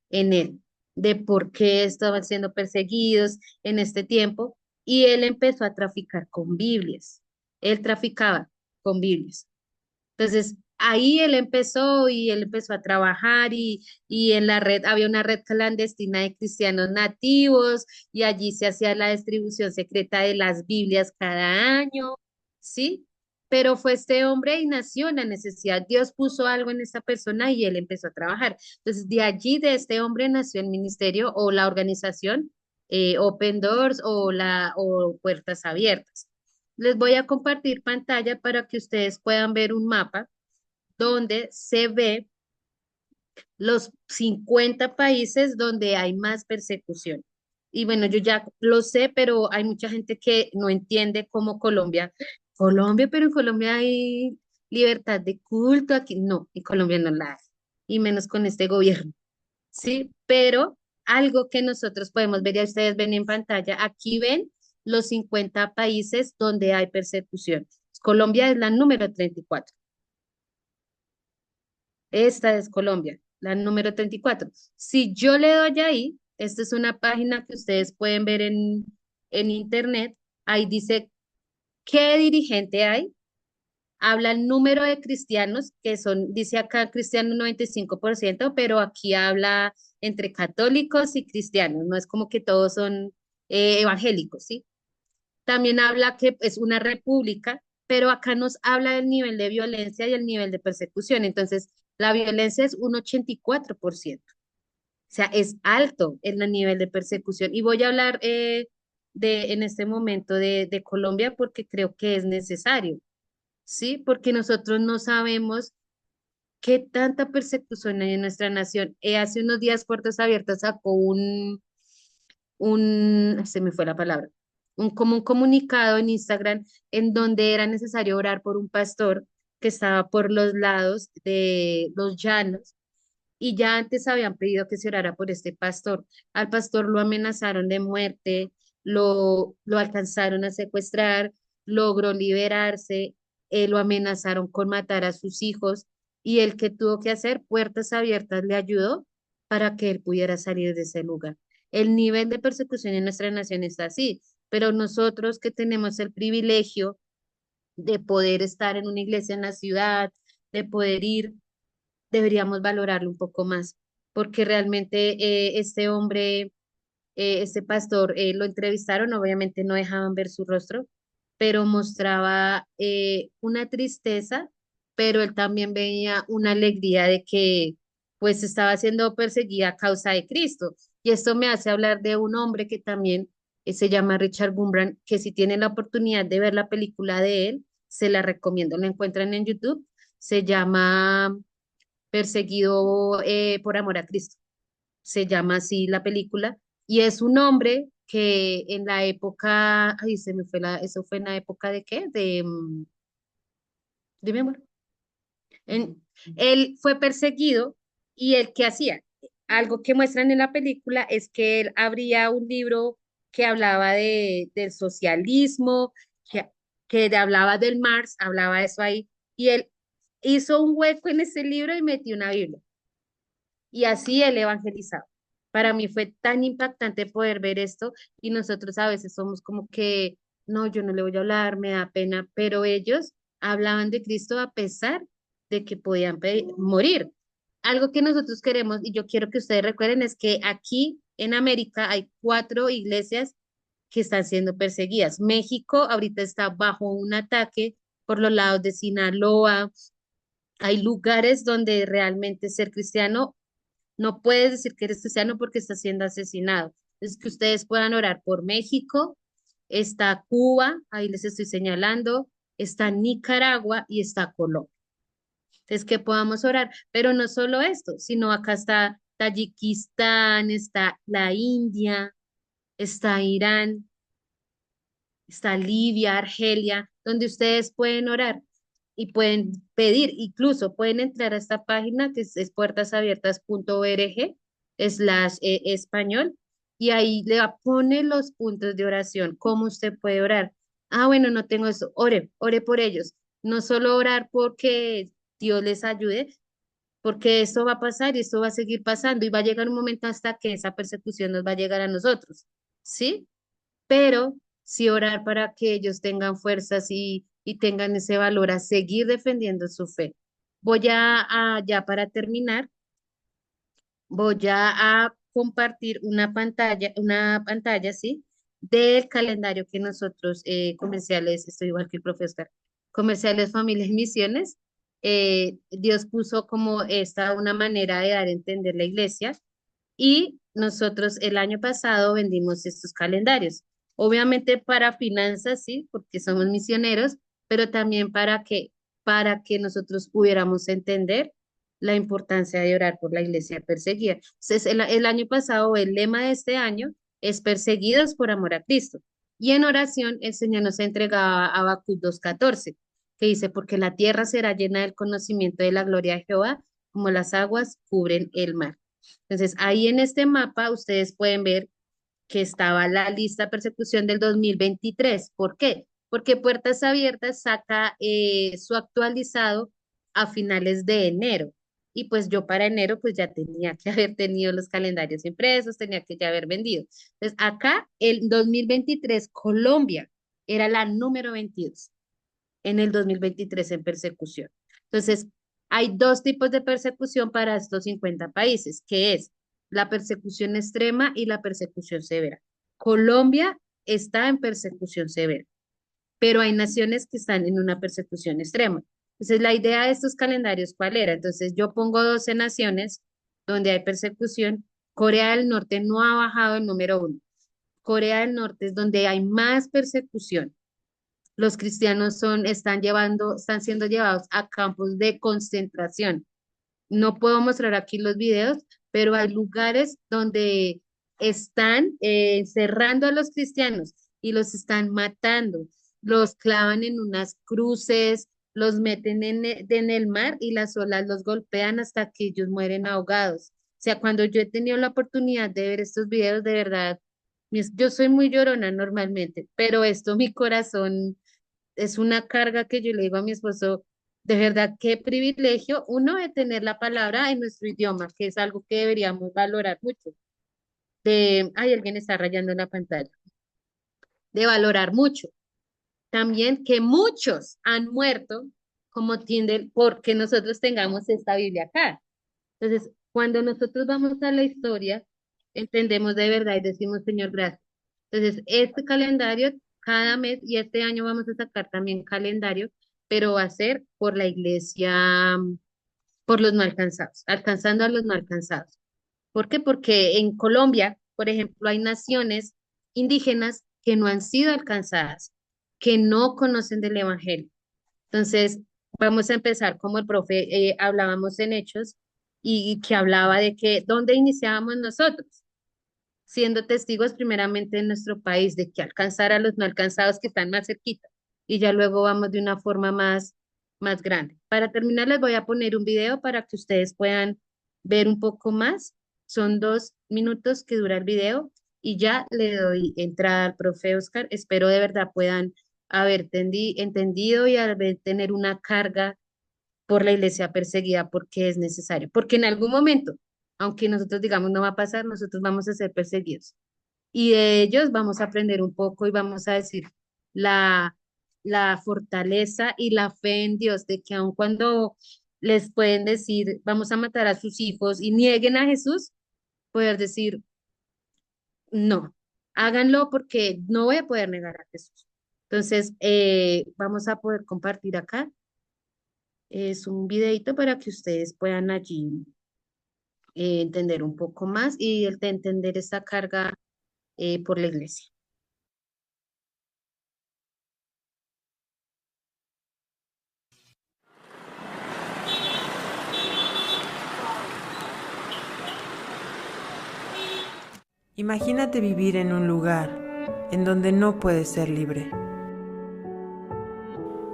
en él de por qué estaban siendo perseguidos en este tiempo y él empezó a traficar con Biblias. Él traficaba con Biblias. Entonces, ahí él empezó a trabajar y en la red, había una red clandestina de cristianos nativos y allí se hacía la distribución secreta de las Biblias cada año, ¿sí? Pero fue este hombre y nació en la necesidad. Dios puso algo en esa persona y él empezó a trabajar. Entonces, de allí, de este hombre, nació el ministerio o la organización Open Doors o Puertas Abiertas. Les voy a compartir pantalla para que ustedes puedan ver un mapa donde se ve los 50 países donde hay más persecución. Y bueno, yo ya lo sé, pero hay mucha gente que no entiende cómo Colombia, pero en Colombia hay libertad de culto, aquí no, en Colombia no la hay, y menos con este gobierno, ¿sí? Pero algo que nosotros podemos ver, ya ustedes ven en pantalla, aquí ven los 50 países donde hay persecución. Colombia es la número 34. Esta es Colombia, la número 34. Si yo le doy ahí, esta es una página que ustedes pueden ver en internet. Ahí dice qué dirigente hay. Habla el número de cristianos, que son, dice acá cristianos 95%, pero aquí habla entre católicos y cristianos. No es como que todos son evangélicos, ¿sí? También habla que es una república, pero acá nos habla del nivel de violencia y el nivel de persecución. Entonces, la violencia es un 84%. O sea, es alto en el nivel de persecución. Y voy a hablar en este momento de Colombia porque creo que es necesario, ¿sí? Porque nosotros no sabemos qué tanta persecución hay en nuestra nación. Hace unos días Puertas Abiertas sacó se me fue la palabra, como un comunicado en Instagram en donde era necesario orar por un pastor que estaba por los lados de los llanos y ya antes habían pedido que se orara por este pastor. Al pastor lo amenazaron de muerte, lo alcanzaron a secuestrar, logró liberarse, lo amenazaron con matar a sus hijos y el que tuvo que hacer Puertas Abiertas le ayudó para que él pudiera salir de ese lugar. El nivel de persecución en nuestra nación está así, pero nosotros que tenemos el privilegio de poder estar en una iglesia en la ciudad, de poder ir, deberíamos valorarlo un poco más, porque realmente este hombre, este pastor, lo entrevistaron, obviamente no dejaban ver su rostro, pero mostraba una tristeza, pero él también veía una alegría de que pues estaba siendo perseguida a causa de Cristo. Y esto me hace hablar de un hombre que también se llama Richard Gumbrand, que si tienen la oportunidad de ver la película de él, se la recomiendo, la encuentran en YouTube, se llama Perseguido por amor a Cristo. Se llama así la película, y es un hombre que en la época, ay, se me fue eso fue en la época de qué, de mi amor. Él fue perseguido y él, ¿qué hacía? Algo que muestran en la película es que él abría un libro que hablaba del socialismo, que, que hablaba del Marx, hablaba de eso ahí, y él hizo un hueco en ese libro y metió una Biblia. Y así él evangelizaba. Para mí fue tan impactante poder ver esto y nosotros a veces somos como que, no, yo no le voy a hablar, me da pena, pero ellos hablaban de Cristo a pesar de que podían morir. Algo que nosotros queremos y yo quiero que ustedes recuerden es que aquí en América hay 4 iglesias que están siendo perseguidas. México ahorita está bajo un ataque por los lados de Sinaloa. Hay lugares donde realmente ser cristiano no puedes decir que eres cristiano porque estás siendo asesinado. Es que ustedes puedan orar por México, está Cuba, ahí les estoy señalando, está Nicaragua y está Colombia. Entonces, que podamos orar, pero no solo esto, sino acá está Tayikistán, está la India, está Irán, está Libia, Argelia, donde ustedes pueden orar y pueden pedir, incluso pueden entrar a esta página que es puertasabiertas.org/español y ahí pone los puntos de oración, cómo usted puede orar. Ah, bueno, no tengo eso, ore por ellos. No solo orar porque Dios les ayude, porque esto va a pasar y esto va a seguir pasando y va a llegar un momento hasta que esa persecución nos va a llegar a nosotros, ¿sí? Pero sí orar para que ellos tengan fuerzas y tengan ese valor a seguir defendiendo su fe. Voy ya para terminar, voy a compartir una pantalla, ¿sí? Del calendario que nosotros, comerciales, estoy igual que el profesor, comerciales, familias, misiones, Dios puso como esta una manera de dar a entender la iglesia y nosotros el año pasado vendimos estos calendarios. Obviamente para finanzas, sí, porque somos misioneros, pero también para que nosotros pudiéramos entender la importancia de orar por la iglesia perseguida. Entonces, el año pasado, el lema de este año es perseguidos por amor a Cristo. Y en oración, el Señor nos entregaba a Habacuc 2:14, que dice, porque la tierra será llena del conocimiento de la gloria de Jehová, como las aguas cubren el mar. Entonces, ahí en este mapa ustedes pueden ver que estaba la lista de persecución del 2023. ¿Por qué? Porque Puertas Abiertas saca su actualizado a finales de enero. Y pues yo para enero pues ya tenía que haber tenido los calendarios impresos, tenía que ya haber vendido. Entonces, acá el 2023 Colombia era la número 22 en el 2023 en persecución. Entonces, hay 2 tipos de persecución para estos 50 países, que es la persecución extrema y la persecución severa. Colombia está en persecución severa, pero hay naciones que están en una persecución extrema. Entonces, la idea de estos calendarios, ¿cuál era? Entonces, yo pongo 12 naciones donde hay persecución. Corea del Norte no ha bajado el número 1. Corea del Norte es donde hay más persecución. Los cristianos están siendo llevados a campos de concentración. No puedo mostrar aquí los videos, pero hay lugares donde están encerrando a los cristianos y los están matando. Los clavan en unas cruces, los meten en el mar y las olas los golpean hasta que ellos mueren ahogados. O sea, cuando yo he tenido la oportunidad de ver estos videos, de verdad, yo soy muy llorona normalmente, pero esto mi corazón es una carga que yo le digo a mi esposo, de verdad, qué privilegio, uno, de tener la palabra en nuestro idioma, que es algo que deberíamos valorar mucho. Ay, alguien está rayando en la pantalla. De valorar mucho. También que muchos han muerto como tienden porque nosotros tengamos esta Biblia acá. Entonces, cuando nosotros vamos a la historia, entendemos de verdad y decimos, Señor, gracias. Entonces, este calendario, cada mes, y este año vamos a sacar también calendario, pero va a ser por la iglesia, por los no alcanzados, alcanzando a los no alcanzados. ¿Por qué? Porque en Colombia, por ejemplo, hay naciones indígenas que no han sido alcanzadas, que no conocen del Evangelio. Entonces, vamos a empezar como el profe hablábamos en Hechos. y que hablaba de que dónde iniciábamos nosotros, siendo testigos primeramente en nuestro país, de que alcanzar a los no alcanzados que están más cerquita, y ya luego vamos de una forma más grande. Para terminar, les voy a poner un video para que ustedes puedan ver un poco más. Son 2 minutos que dura el video y ya le doy entrada al profe Oscar. Espero de verdad puedan haber entendido y haber tener una carga por la iglesia perseguida porque es necesario, porque en algún momento, aunque nosotros digamos no va a pasar, nosotros vamos a ser perseguidos y de ellos vamos a aprender un poco y vamos a decir la, la fortaleza y la fe en Dios de que aun cuando les pueden decir vamos a matar a sus hijos y nieguen a Jesús, poder decir no, háganlo porque no voy a poder negar a Jesús. Entonces, vamos a poder compartir acá. Es un videito para que ustedes puedan allí entender un poco más y de entender esta carga por la iglesia. Imagínate vivir en un lugar en donde no puedes ser libre,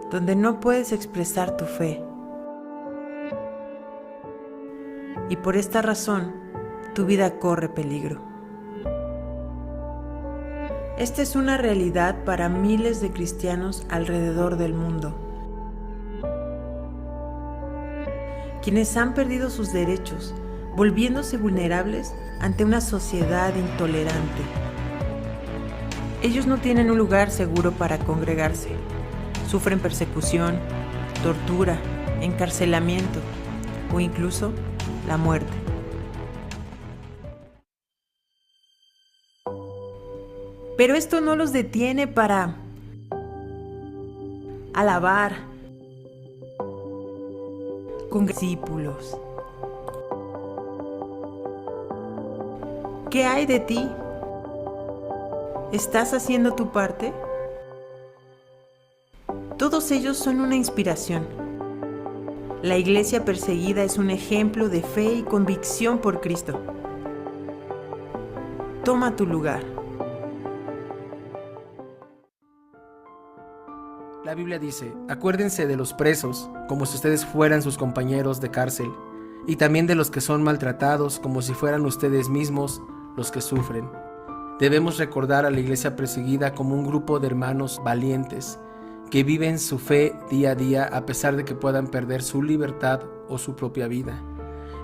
donde no puedes expresar tu fe. Y por esta razón, tu vida corre peligro. Esta es una realidad para miles de cristianos alrededor del mundo, quienes han perdido sus derechos, volviéndose vulnerables ante una sociedad intolerante. Ellos no tienen un lugar seguro para congregarse. Sufren persecución, tortura, encarcelamiento o incluso la muerte. Pero esto no los detiene para alabar con discípulos. ¿Qué hay de ti? ¿Estás haciendo tu parte? Todos ellos son una inspiración. La iglesia perseguida es un ejemplo de fe y convicción por Cristo. Toma tu lugar. La Biblia dice, acuérdense de los presos, como si ustedes fueran sus compañeros de cárcel, y también de los que son maltratados, como si fueran ustedes mismos los que sufren. Debemos recordar a la iglesia perseguida como un grupo de hermanos valientes, que viven su fe día a día a pesar de que puedan perder su libertad o su propia vida.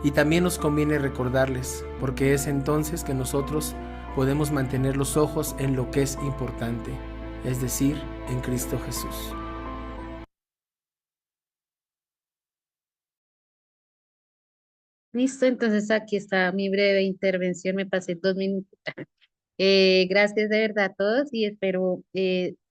Y también nos conviene recordarles, porque es entonces que nosotros podemos mantener los ojos en lo que es importante, es decir, en Cristo Jesús. Listo, entonces aquí está mi breve intervención, me pasé 2 minutos. Gracias de verdad a todos y espero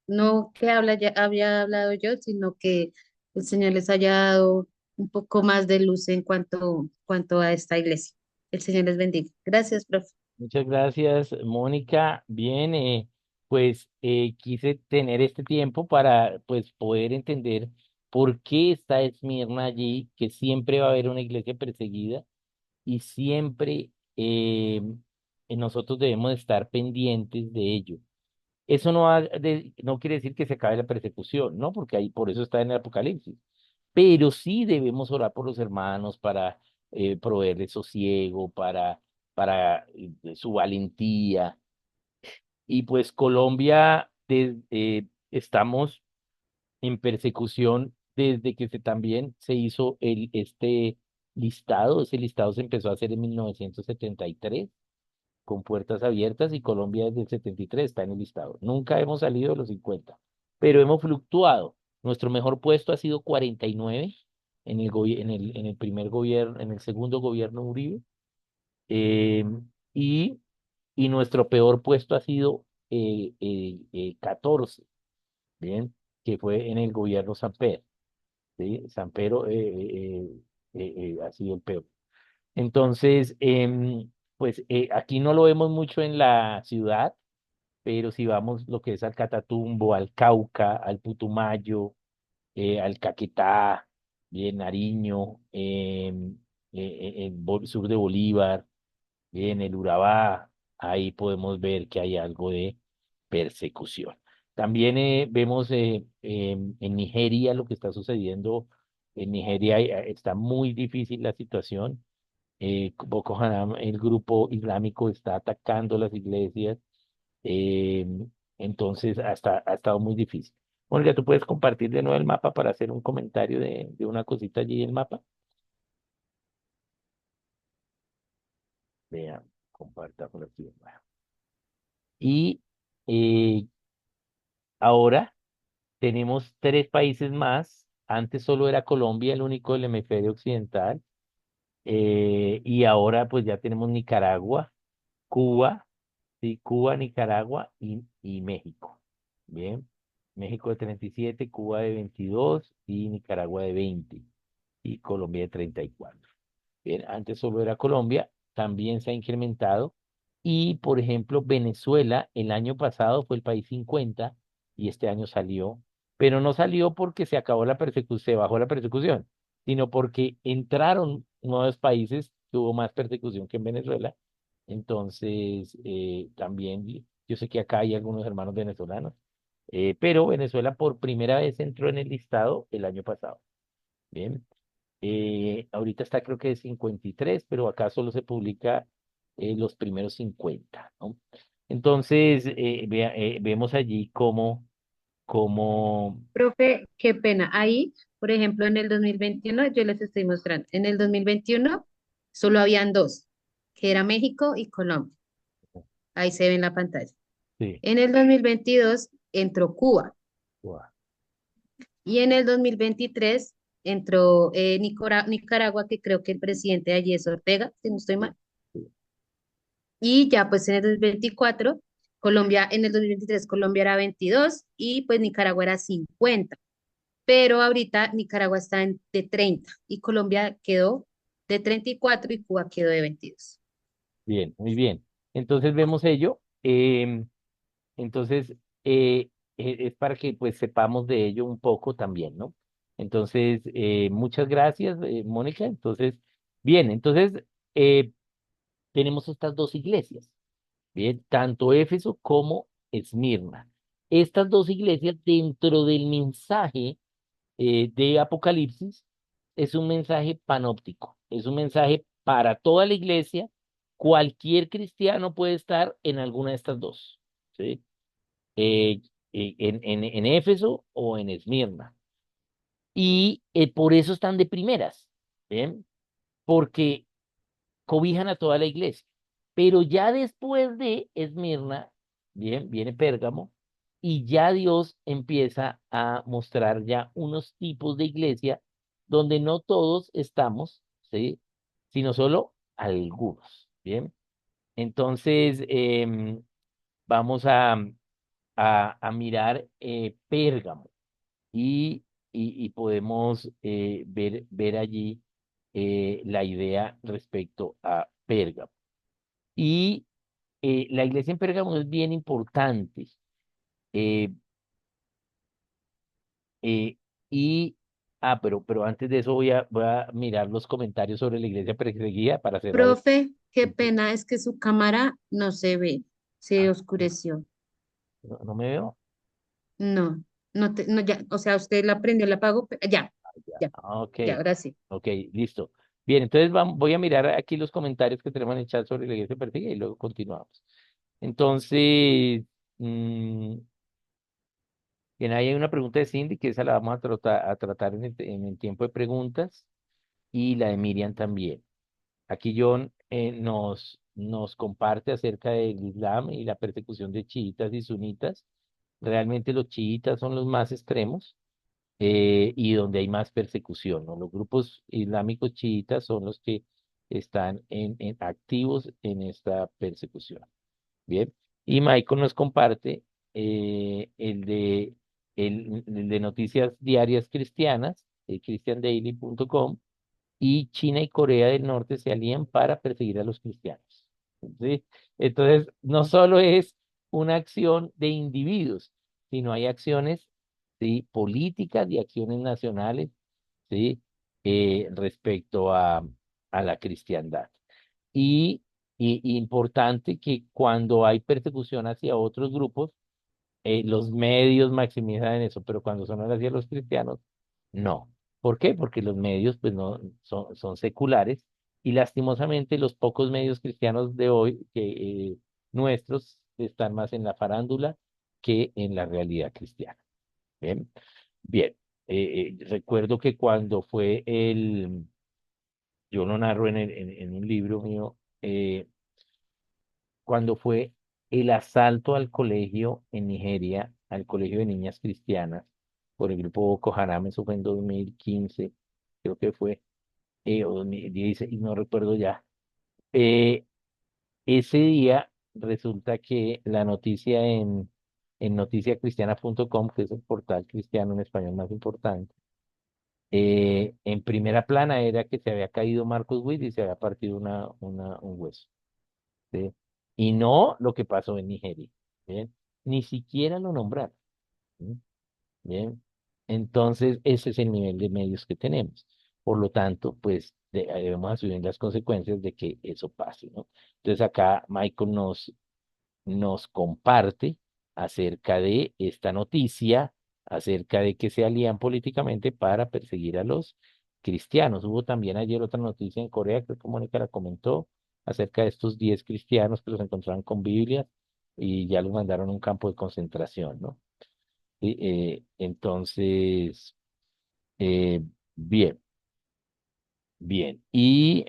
no que había hablado yo, sino que el Señor les haya dado un poco más de luz en cuanto a esta iglesia. El Señor les bendiga. Gracias, profe. Muchas gracias, Mónica. Bien, pues quise tener este tiempo para pues poder entender por qué está Esmirna allí, que siempre va a haber una iglesia perseguida y siempre nosotros debemos estar pendientes de ello. Eso no quiere decir que se acabe la persecución, ¿no? Porque ahí por eso está en el Apocalipsis. Pero sí debemos orar por los hermanos para proveerles sosiego, para su valentía. Y pues Colombia, estamos en persecución desde que también se hizo este listado. Ese listado se empezó a hacer en 1973 con puertas abiertas y Colombia desde el 73 está en el listado. Nunca hemos salido de los 50, pero hemos fluctuado. Nuestro mejor puesto ha sido 49 en el primer gobierno, en el segundo gobierno Uribe, eh, y, y nuestro peor puesto ha sido 14, ¿bien? Que fue en el gobierno Samper, ¿sí? Samper ha sido el peor. Entonces, pues aquí no lo vemos mucho en la ciudad, pero si vamos lo que es al Catatumbo, al Cauca, al Putumayo, al Caquetá, bien, Nariño, sur de Bolívar, en el Urabá, ahí podemos ver que hay algo de persecución. También vemos en Nigeria lo que está sucediendo. En Nigeria está muy difícil la situación. Boko Haram, el grupo islámico, está atacando las iglesias. eh, entonces, ha estado muy difícil. Olga, ¿tú puedes compartir de nuevo el mapa para hacer un comentario de una cosita allí en el mapa? Vean, comparta por aquí. Bueno. Y eh, ahora tenemos tres países más. Antes solo era Colombia, el único del hemisferio occidental. Y ahora pues ya tenemos Nicaragua, Cuba, sí, Cuba, Nicaragua y México. Bien, México de 37, Cuba de 22 y Nicaragua de 20 y Colombia de 34. Bien, antes solo era Colombia, también se ha incrementado. Y, por ejemplo, Venezuela el año pasado fue el país 50 y este año salió, pero no salió porque se acabó la persecución, se bajó la persecución, sino porque entraron nuevos países que hubo más persecución que en Venezuela. Entonces, también yo sé que acá hay algunos hermanos venezolanos, pero Venezuela por primera vez entró en el listado el año pasado. Bien. Ahorita está creo que de 53, pero acá solo se publica los primeros 50, ¿no? Entonces, vemos allí cómo, Profe, qué pena. Ahí, por ejemplo, en el 2021, yo les estoy mostrando, en el 2021 solo habían dos, que era México y Colombia. Ahí se ve en la pantalla. sí, En el 2022 entró Cuba guau, y en el 2023 entró Nicaragua, que creo que el presidente de allí es Ortega, si no estoy sí, mal. sí, Y ya pues en el 2024, Colombia, en el 2023 Colombia era 22 y pues Nicaragua era 50. Pero ahorita Nicaragua está de 30 y Colombia quedó de 34 y Cuba quedó de 22. bien, muy bien. Entonces vemos ello. Entonces, es para que pues sepamos de ello un poco también, ¿no? Entonces, muchas gracias, Mónica. Entonces, bien, entonces tenemos estas dos iglesias. Bien, tanto Éfeso como Esmirna. Estas dos iglesias dentro del mensaje de Apocalipsis es un mensaje panóptico, es un mensaje para toda la iglesia. Cualquier cristiano puede estar en alguna de estas dos, ¿sí? Eh, en Éfeso o en Esmirna. Y por eso están de primeras, ¿bien? Porque cobijan a toda la iglesia. Pero ya después de Esmirna, bien, viene Pérgamo, y ya Dios empieza a mostrar ya unos tipos de iglesia donde no todos estamos, ¿sí? Sino solo algunos, ¿bien? Entonces, vamos a mirar Pérgamo y podemos ver allí la idea respecto a Pérgamo. Y la iglesia en Pérgamo es bien importante. eh, eh, y, pero antes de eso voy a mirar los comentarios sobre la iglesia perseguida para cerrar. Profe, qué pena es que su cámara no se ve, se Ah, oscureció. no, no me veo. No, no, ya, o sea, usted la prendió, la apagó, ya, Ya, ya, ok, ya, ahora sí. ok, listo. Bien, entonces voy a mirar aquí los comentarios que tenemos en el chat sobre la iglesia perseguida y luego continuamos. Entonces, mm, bien, ahí hay una pregunta de Cindy que esa la vamos a tratar en el tiempo de preguntas y la de Miriam también. Aquí John nos comparte acerca del Islam y la persecución de chiitas y sunitas. Realmente los chiitas son los más extremos y donde hay más persecución, ¿no? Los grupos islámicos chiitas son los que están activos en esta persecución. Bien. Y Michael nos comparte el de Noticias Diarias Cristianas, christiandaily.com, y China y Corea del Norte se alían para perseguir a los cristianos. ¿Sí? Entonces, no solo es una acción de individuos, sino hay acciones, ¿sí? Políticas y acciones nacionales, ¿sí? Respecto a la cristiandad. Y, y importante que cuando hay persecución hacia otros grupos, los medios maximizan eso, pero cuando son hacia los cristianos, no. ¿Por qué? Porque los medios pues no son seculares y lastimosamente los pocos medios cristianos de hoy nuestros están más en la farándula que en la realidad cristiana. Bien, bien. Recuerdo que cuando fue yo lo narro en un libro mío, cuando fue el asalto al colegio en Nigeria, al colegio de niñas cristianas, por el grupo Boko Haram, eso fue en 2015, creo que fue, o 2016, y no recuerdo ya. Eh, Ese día resulta que la noticia en noticiacristiana.com, que es el portal cristiano en español más importante, en primera plana era que se había caído Marcos Witt y se había partido un hueso. ¿Sí? Y no lo que pasó en Nigeria. ¿Bien? Ni siquiera lo nombraron. ¿Sí? Bien. Entonces, ese es el nivel de medios que tenemos. Por lo tanto, pues debemos asumir las consecuencias de que eso pase, ¿no? Entonces, acá Michael nos comparte acerca de esta noticia, acerca de que se alían políticamente para perseguir a los cristianos. Hubo también ayer otra noticia en Corea, creo que Mónica la comentó, acerca de estos 10 cristianos que los encontraron con Biblias y ya los mandaron a un campo de concentración, ¿no? Entonces, eh, bien, bien. Y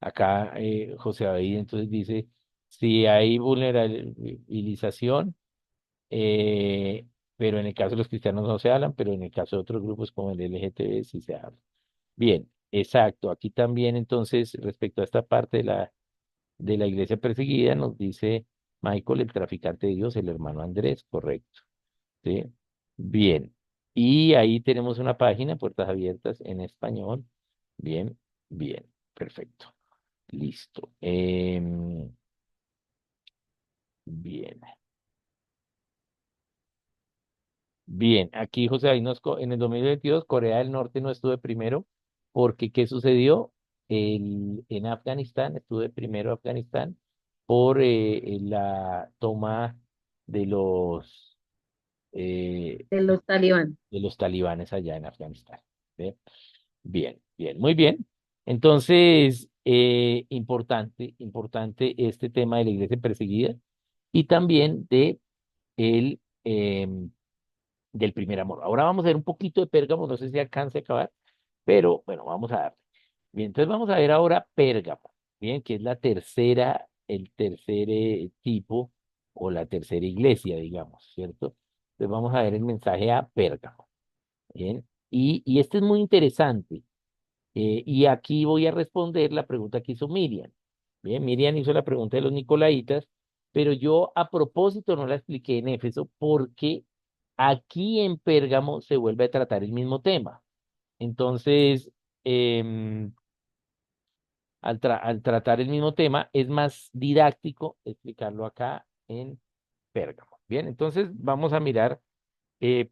acá José David entonces dice, si hay vulnerabilización, eh, pero en el caso de los cristianos no se hablan, pero en el caso de otros grupos como el LGTB sí se habla. Bien, exacto. Aquí también entonces, respecto a esta parte de la iglesia perseguida, nos dice Michael, el traficante de Dios, el hermano Andrés, correcto. ¿Sí? Bien. Y ahí tenemos una página, Puertas Abiertas en español. Bien, bien, perfecto. Listo. Bien. Bien, aquí José ahí en el 2022 Corea del Norte no estuvo de primero porque ¿qué sucedió? En Afganistán, estuvo de primero Afganistán por la toma de eh, de los talibán. de los talibanes allá en Afganistán. ¿Sí? Bien, bien, muy bien. Entonces, importante este tema de la iglesia perseguida y también el, em, del primer amor. Ahora vamos a ver un poquito de Pérgamo, no sé si alcance a acabar, pero bueno, vamos a dar. Bien, entonces vamos a ver ahora Pérgamo, bien, que es el tercer tipo o la tercera iglesia, digamos, ¿cierto? Entonces vamos a ver el mensaje a Pérgamo, bien, y este es muy interesante, y aquí voy a responder la pregunta que hizo Miriam. Bien, Miriam hizo la pregunta de los Nicolaitas, pero yo a propósito no la expliqué en Éfeso porque aquí en Pérgamo se vuelve a tratar el mismo tema. Entonces, em, al tratar el mismo tema, es más didáctico explicarlo acá en Pérgamo. Bien, entonces vamos a mirar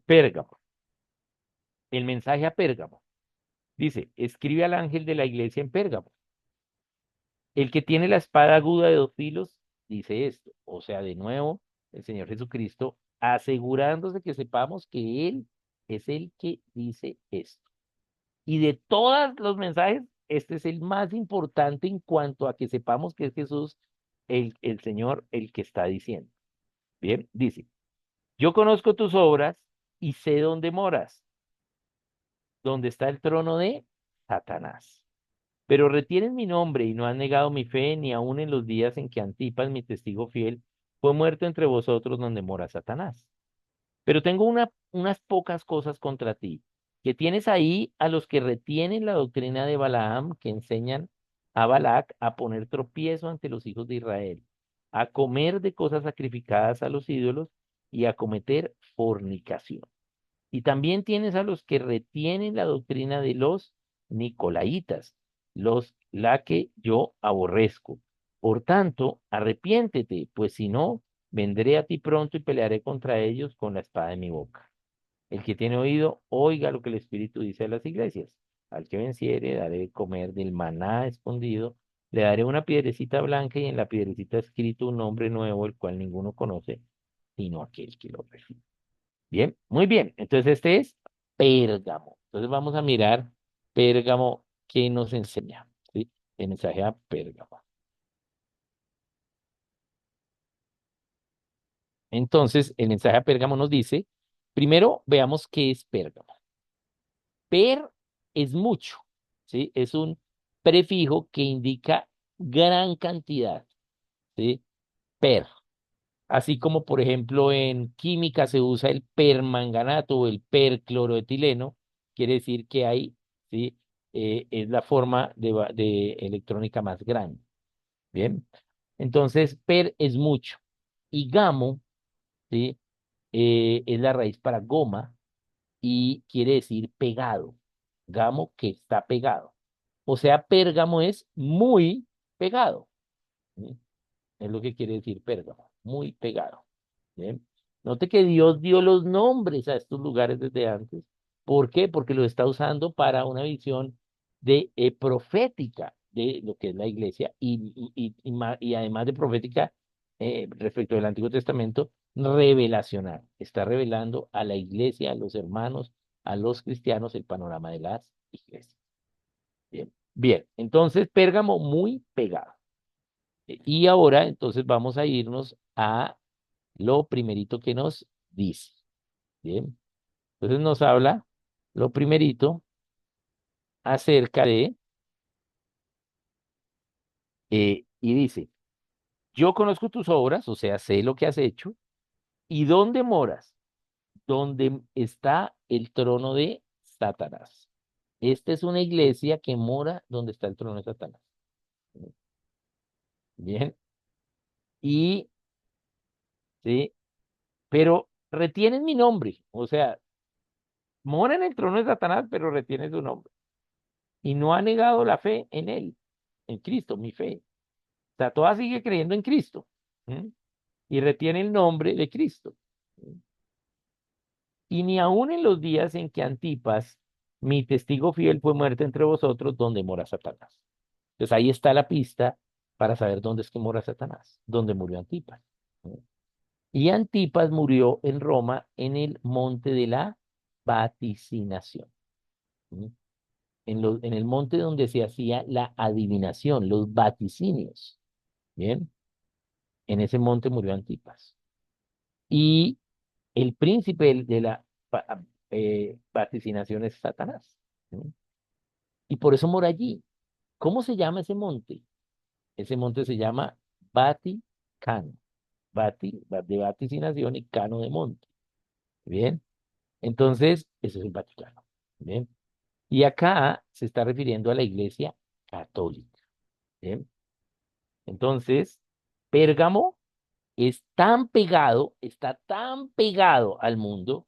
Pérgamo. El mensaje a Pérgamo. Dice, escribe al ángel de la iglesia en Pérgamo. El que tiene la espada aguda de dos filos dice esto. O sea, de nuevo, el Señor Jesucristo asegurándose que sepamos que Él es el que dice esto. Y de todos los mensajes, este es el más importante en cuanto a que sepamos que es Jesús el Señor el que está diciendo. Bien, dice, yo conozco tus obras y sé dónde moras, donde está el trono de Satanás. Pero retienes mi nombre y no has negado mi fe, ni aun en los días en que Antipas, mi testigo fiel, fue muerto entre vosotros donde mora Satanás. Pero tengo unas pocas cosas contra ti, que tienes ahí a los que retienen la doctrina de Balaam, que enseñan a Balac a poner tropiezo ante los hijos de Israel, a comer de cosas sacrificadas a los ídolos y a cometer fornicación. Y también tienes a los que retienen la doctrina de los Nicolaitas, la que yo aborrezco. Por tanto, arrepiéntete, pues si no, vendré a ti pronto y pelearé contra ellos con la espada de mi boca. El que tiene oído, oiga lo que el Espíritu dice a las iglesias. Al que venciere, daré de comer del maná escondido, le daré una piedrecita blanca y en la piedrecita escrito un nombre nuevo, el cual ninguno conoce, sino aquel que lo recibe. Bien, muy bien. Entonces este es Pérgamo. Entonces vamos a mirar Pérgamo, ¿qué nos enseña? ¿Sí? El mensaje a Pérgamo. Entonces, el mensaje a Pérgamo nos dice, primero veamos qué es Pérgamo. Per es mucho, ¿sí? Es un prefijo que indica gran cantidad, ¿sí? Per. Así como, por ejemplo, en química se usa el permanganato o el percloroetileno, quiere decir que hay, ¿sí? Es la forma de electrónica más grande. Bien. Entonces, per es mucho. Y gamo, ¿sí? Es la raíz para goma y quiere decir pegado. Gamo que está pegado. O sea, Pérgamo es muy pegado. ¿Sí? Es lo que quiere decir Pérgamo, muy pegado. Bien. Note que Dios dio los nombres a estos lugares desde antes. ¿Por qué? Porque lo está usando para una visión de profética de lo que es la iglesia y además de profética respecto del Antiguo Testamento, revelacional. Está revelando a la iglesia, a los hermanos, a los cristianos el panorama de las iglesias. Bien, bien. Entonces, Pérgamo muy pegado. Y ahora, entonces, vamos a irnos a lo primerito que nos dice. Bien. Entonces nos habla lo primerito acerca de, y dice, yo conozco tus obras, o sea, sé lo que has hecho, y dónde moras, donde está el trono de Satanás. Esta es una iglesia que mora donde está el trono de Satanás. Bien. Y, sí, pero retienen mi nombre, o sea, mora en el trono de Satanás, pero retiene su nombre. Y no ha negado la fe en él, en Cristo, mi fe. O sea, toda sigue creyendo en Cristo. ¿M? Y retiene el nombre de Cristo. ¿M? Y ni aun en los días en que Antipas, mi testigo fiel, fue muerto entre vosotros, donde mora Satanás. Entonces ahí está la pista para saber dónde es que mora Satanás, dónde murió Antipas. ¿M? Y Antipas murió en Roma en el monte de la vaticinación. ¿M? En el monte donde se hacía la adivinación, los vaticinios. Bien, en ese monte murió Antipas. Y el príncipe de la vaticinación es Satanás. ¿Sí? Y por eso mora allí. ¿Cómo se llama ese monte? Ese monte se llama Vaticano. De vaticinación y cano de monte. Bien. Entonces, eso es el Vaticano. Bien. Y acá se está refiriendo a la iglesia católica. Bien. Entonces, Pérgamo es tan pegado, está tan pegado al mundo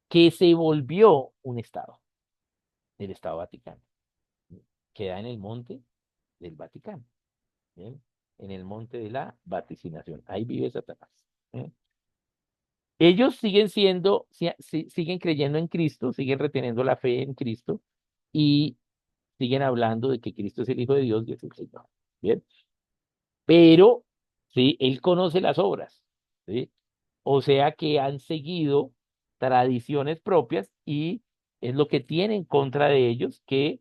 que se volvió un estado, el Estado Vaticano. Queda en el monte del Vaticano, ¿bien? En el monte de la vaticinación. Ahí vive Satanás. ¿Eh? Ellos siguen siendo, siguen creyendo en Cristo, siguen reteniendo la fe en Cristo y siguen hablando de que Cristo es el Hijo de Dios y es el Señor. Bien, pero sí, él conoce las obras, ¿sí? O sea que han seguido tradiciones propias y es lo que tiene en contra de ellos, que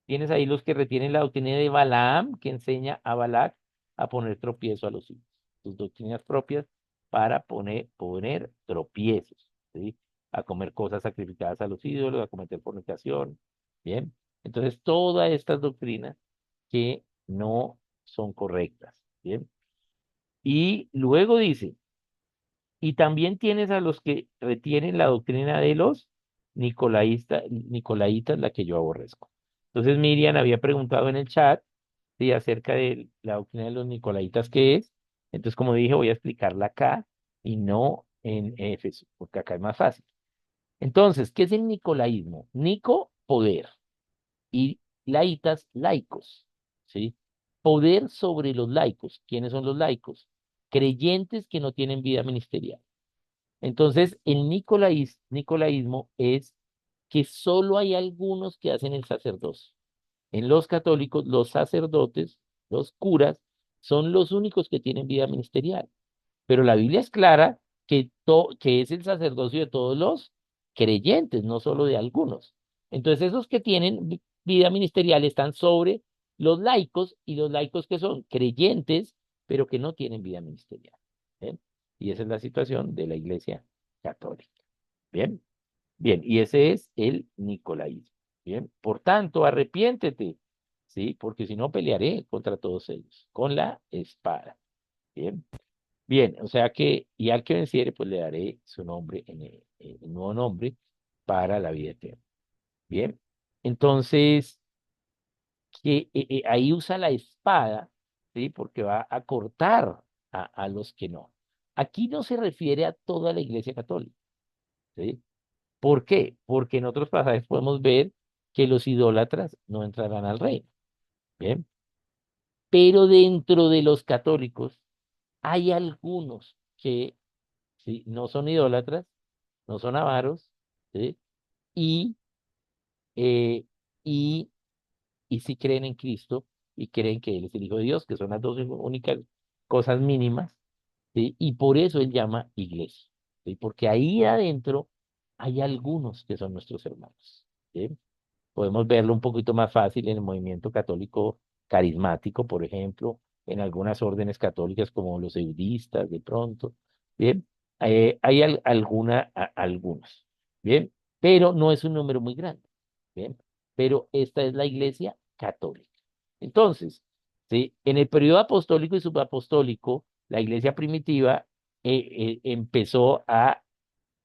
tienes ahí los que retienen la doctrina de Balaam, que enseña a Balac a poner tropiezo a los hijos, sus doctrinas propias para poner tropiezos, ¿sí? A comer cosas sacrificadas a los ídolos, a cometer fornicación, ¿bien? Entonces, todas estas doctrinas que no son correctas, ¿bien? Y luego dice, y también tienes a los que retienen la doctrina de los nicolaitas, la que yo aborrezco. Entonces Miriam había preguntado en el chat, sí, acerca de la doctrina de los nicolaitas, ¿qué es? Entonces, como dije, voy a explicarla acá y no en Éfeso, porque acá es más fácil. Entonces, ¿qué es el nicolaísmo? Nico, poder, y laitas, laicos, ¿sí? Poder sobre los laicos. ¿Quiénes son los laicos? Creyentes que no tienen vida ministerial. Entonces, el nicolaísmo es que solo hay algunos que hacen el sacerdocio. En los católicos, los sacerdotes, los curas, son los únicos que tienen vida ministerial. Pero la Biblia es clara que es el sacerdocio de todos los creyentes, no solo de algunos. Entonces, esos que tienen vida ministerial están sobre los laicos, y los laicos que son creyentes, pero que no tienen vida ministerial. ¿Bien? Y esa es la situación de la Iglesia Católica. Bien, bien, y ese es el nicolaísmo. Bien, por tanto, arrepiéntete, ¿sí? Porque si no pelearé contra todos ellos con la espada. Bien. Bien, o sea que, y al que venciere, pues le daré su nombre, el nuevo nombre para la vida eterna. Bien, entonces, ahí usa la espada, ¿sí? Porque va a cortar a los que no. Aquí no se refiere a toda la Iglesia Católica, ¿sí? ¿Por qué? Porque en otros pasajes podemos ver que los idólatras no entrarán al reino. Bien, pero dentro de los católicos hay algunos que, ¿sí?, no son idólatras, no son avaros, ¿sí? Y, eh, y, y sí creen en Cristo y creen que Él es el Hijo de Dios, que son las dos únicas cosas mínimas, ¿sí? Y por eso Él llama iglesia, ¿sí? Porque ahí adentro hay algunos que son nuestros hermanos, ¿sí? Podemos verlo un poquito más fácil en el movimiento católico carismático, por ejemplo, en algunas órdenes católicas como los eudistas, de pronto. Bien, hay algunos. Bien, pero no es un número muy grande. Bien, pero esta es la Iglesia Católica. Entonces, ¿sí?, en el periodo apostólico y subapostólico, la Iglesia primitiva empezó a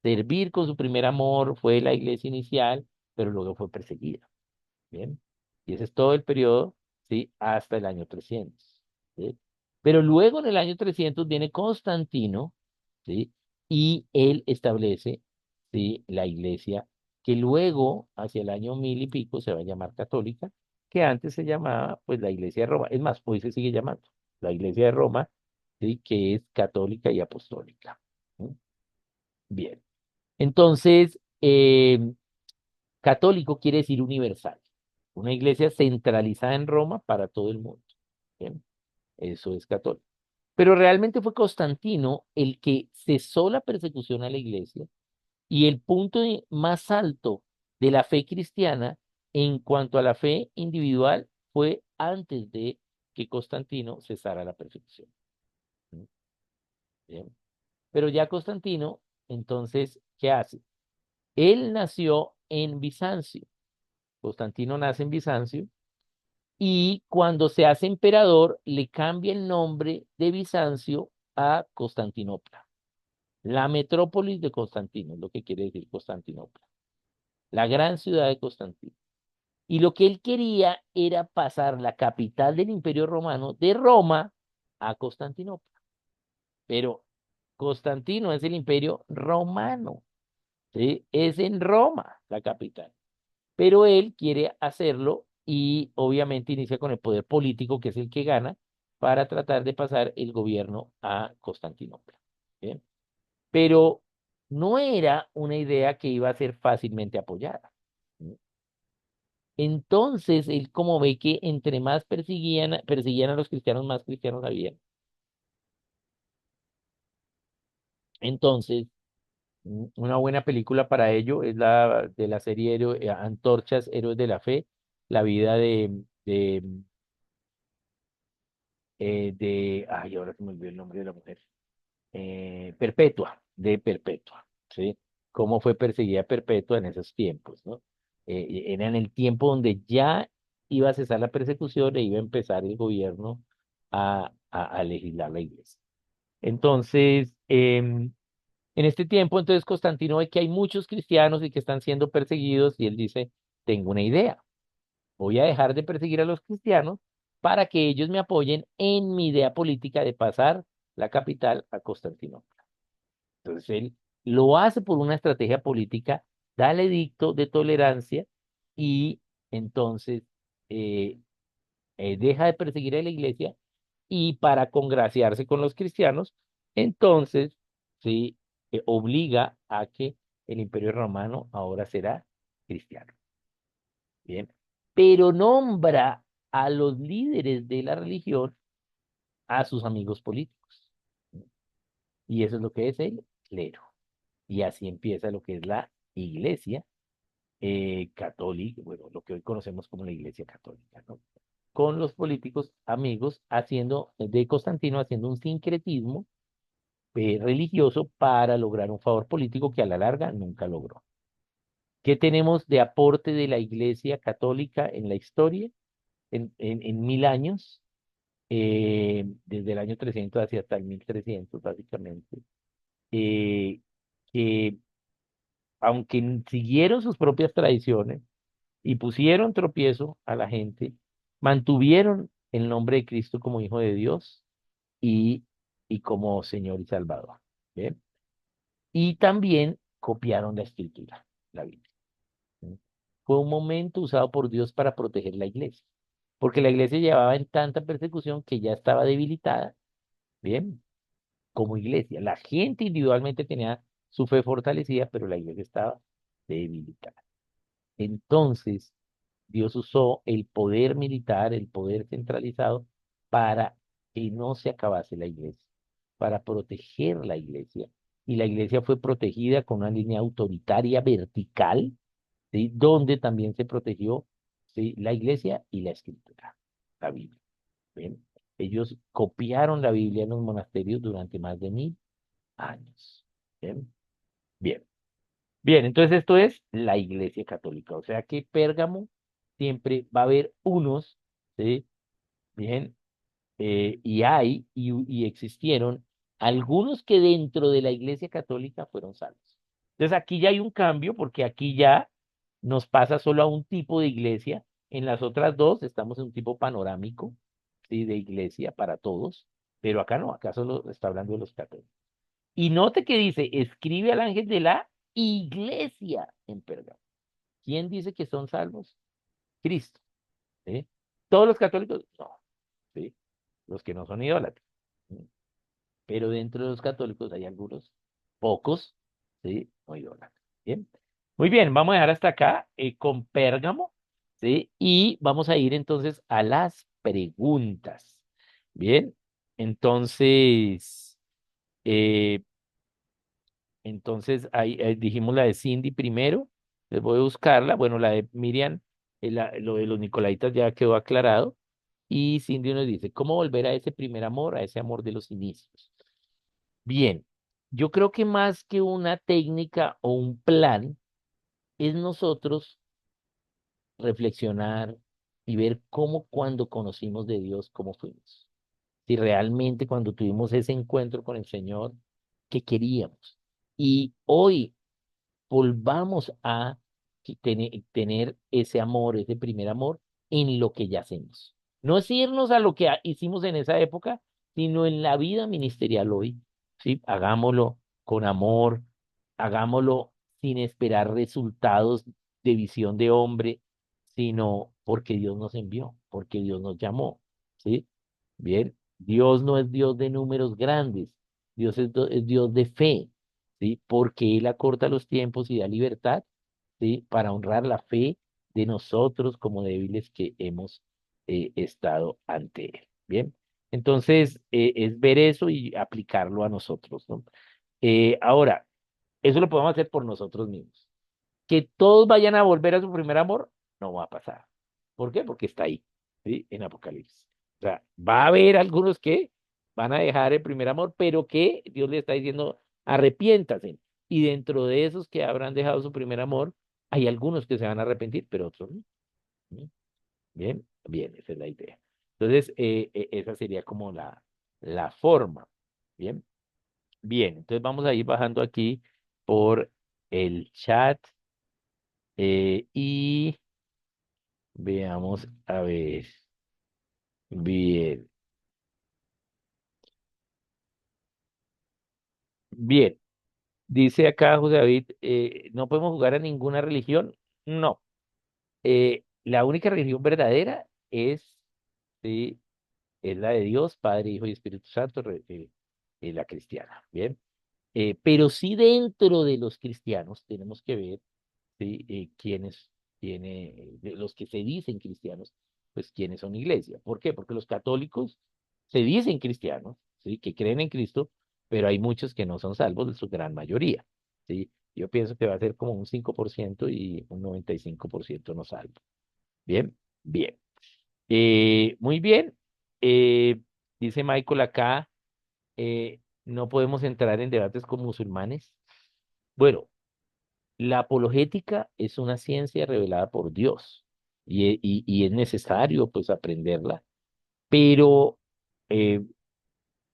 servir con su primer amor, fue la Iglesia inicial, pero luego fue perseguida. Bien, y ese es todo el periodo, ¿sí?, hasta el año 300. ¿Sí? Pero luego en el año 300 viene Constantino, ¿sí? Y él establece, ¿sí?, la iglesia que luego, hacia el año 1000 y pico, se va a llamar católica, que antes se llamaba, pues, la iglesia de Roma. Es más, hoy se sigue llamando la iglesia de Roma, ¿sí?, que es católica y apostólica. ¿Sí? Bien, entonces, católico quiere decir universal. Una iglesia centralizada en Roma para todo el mundo. Bien, eso es católico. Pero realmente fue Constantino el que cesó la persecución a la iglesia, y el punto más alto de la fe cristiana en cuanto a la fe individual fue antes de que Constantino cesara la persecución. ¿Mm? Bien. Pero ya Constantino, entonces, ¿qué hace? Él nació en Bizancio. Constantino nace en Bizancio, y cuando se hace emperador le cambia el nombre de Bizancio a Constantinopla. La metrópolis de Constantino es lo que quiere decir Constantinopla, la gran ciudad de Constantino. Y lo que él quería era pasar la capital del Imperio Romano de Roma a Constantinopla. Pero Constantino es el Imperio Romano, ¿sí? Es en Roma la capital. Pero él quiere hacerlo, y obviamente inicia con el poder político, que es el que gana, para tratar de pasar el gobierno a Constantinopla. ¿Bien? Pero no era una idea que iba a ser fácilmente apoyada. ¿Sí? Entonces, él, como ve que entre más perseguían a los cristianos, más cristianos habían. Entonces, una buena película para ello es la de la serie Antorchas, Héroes de la Fe, la vida ay, ahora se me olvidó el nombre de la mujer, Perpetua, de Perpetua, ¿sí? Cómo fue perseguida Perpetua en esos tiempos, ¿no? Era en el tiempo donde ya iba a cesar la persecución e iba a empezar el gobierno a legislar la iglesia. Entonces, en este tiempo, entonces Constantino ve que hay muchos cristianos y que están siendo perseguidos, y él dice: tengo una idea, voy a dejar de perseguir a los cristianos para que ellos me apoyen en mi idea política de pasar la capital a Constantinopla. Entonces él lo hace por una estrategia política, da el edicto de tolerancia, y entonces eh, deja de perseguir a la iglesia, y para congraciarse con los cristianos, entonces sí, obliga a que el Imperio Romano ahora será cristiano. Bien. Pero nombra a los líderes de la religión a sus amigos políticos. Y eso es lo que es el clero. Y así empieza lo que es la iglesia católica, bueno, lo que hoy conocemos como la iglesia católica, ¿no? Con los políticos amigos haciendo, de Constantino, haciendo un sincretismo religioso para lograr un favor político que a la larga nunca logró. ¿Qué tenemos de aporte de la iglesia católica en la historia? En 1000 años, desde el año 300 hacia hasta el 1300, básicamente, eh, que aunque siguieron sus propias tradiciones y pusieron tropiezo a la gente, mantuvieron el nombre de Cristo como Hijo de Dios y, y como Señor y Salvador. ¿Bien? Y también copiaron la escritura, la Biblia. ¿Sí? Fue un momento usado por Dios para proteger la iglesia, porque la iglesia llevaba en tanta persecución que ya estaba debilitada, ¿bien? Como iglesia. La gente individualmente tenía su fe fortalecida, pero la iglesia estaba debilitada. Entonces, Dios usó el poder militar, el poder centralizado, para que no se acabase la iglesia, para proteger la iglesia. Y la iglesia fue protegida con una línea autoritaria vertical, ¿sí? Donde también se protegió, ¿sí? La iglesia y la escritura, la Biblia. ¿Ven? Ellos copiaron la Biblia en los monasterios durante más de 1000 años. ¿Bien? Bien. Bien, entonces esto es la Iglesia Católica. O sea que Pérgamo siempre va a haber unos, ¿sí? Bien, y existieron algunos que dentro de la Iglesia Católica fueron salvos. Entonces aquí ya hay un cambio porque aquí ya nos pasa solo a un tipo de iglesia. En las otras dos estamos en un tipo panorámico, ¿sí? De iglesia para todos, pero acá no, acá solo está hablando de los católicos. Y note que dice, escribe al ángel de la iglesia en Pérgamo. ¿Quién dice que son salvos? Cristo. ¿Sí? ¿Todos los católicos? No. ¿Sí? Los que no son idólatras. ¿Sí? Pero dentro de los católicos hay algunos, pocos, ¿sí? No idólatras. Bien. Muy bien, vamos a dejar hasta acá con Pérgamo, ¿sí? Y vamos a ir entonces a las preguntas. Bien. Entonces, eh, ahí dijimos la de Cindy primero, les voy a buscarla. Bueno, la de Miriam, lo de los Nicolaitas ya quedó aclarado. Y Cindy nos dice, ¿cómo volver a ese primer amor, a ese amor de los inicios? Bien, yo creo que más que una técnica o un plan, es nosotros reflexionar y ver cómo cuando conocimos de Dios, cómo fuimos. Si realmente cuando tuvimos ese encuentro con el Señor, ¿qué queríamos? Y hoy volvamos a tener ese amor, ese primer amor en lo que ya hacemos. No es irnos a lo que hicimos en esa época, sino en la vida ministerial hoy. ¿Sí? Hagámoslo con amor, hagámoslo sin esperar resultados de visión de hombre, sino porque Dios nos envió, porque Dios nos llamó. ¿Sí? Bien, Dios no es Dios de números grandes, Dios es Dios de fe. ¿Sí? Porque Él acorta los tiempos y da libertad, ¿sí? Para honrar la fe de nosotros como débiles que hemos estado ante Él. Bien, entonces es ver eso y aplicarlo a nosotros, ¿no? Ahora, eso lo podemos hacer por nosotros mismos. Que todos vayan a volver a su primer amor, no va a pasar. ¿Por qué? Porque está ahí, ¿sí? En Apocalipsis. O sea, va a haber algunos que van a dejar el primer amor, pero que Dios le está diciendo, arrepiéntase. Y dentro de esos que habrán dejado su primer amor, hay algunos que se van a arrepentir, pero otros no. ¿Sí? Bien, bien, esa es la idea. Entonces, esa sería como la forma. Bien, bien. Entonces vamos a ir bajando aquí por el chat. Y veamos, a ver, bien, bien. Dice acá José David, ¿no podemos jugar a ninguna religión? No. La única religión verdadera sí, es la de Dios, Padre, Hijo y Espíritu Santo, la cristiana. Bien. Pero sí dentro de los cristianos tenemos que ver ¿sí? De los que se dicen cristianos, pues quiénes son iglesia. ¿Por qué? Porque los católicos se dicen cristianos, ¿sí? Que creen en Cristo, pero hay muchos que no son salvos, de su gran mayoría, ¿sí? Yo pienso que va a ser como un 5% y un 95% no salvo. Bien, bien. Muy bien. Eh, Dice Michael acá, no podemos entrar en debates con musulmanes. Bueno, la apologética es una ciencia revelada por Dios y es necesario pues aprenderla, pero eh,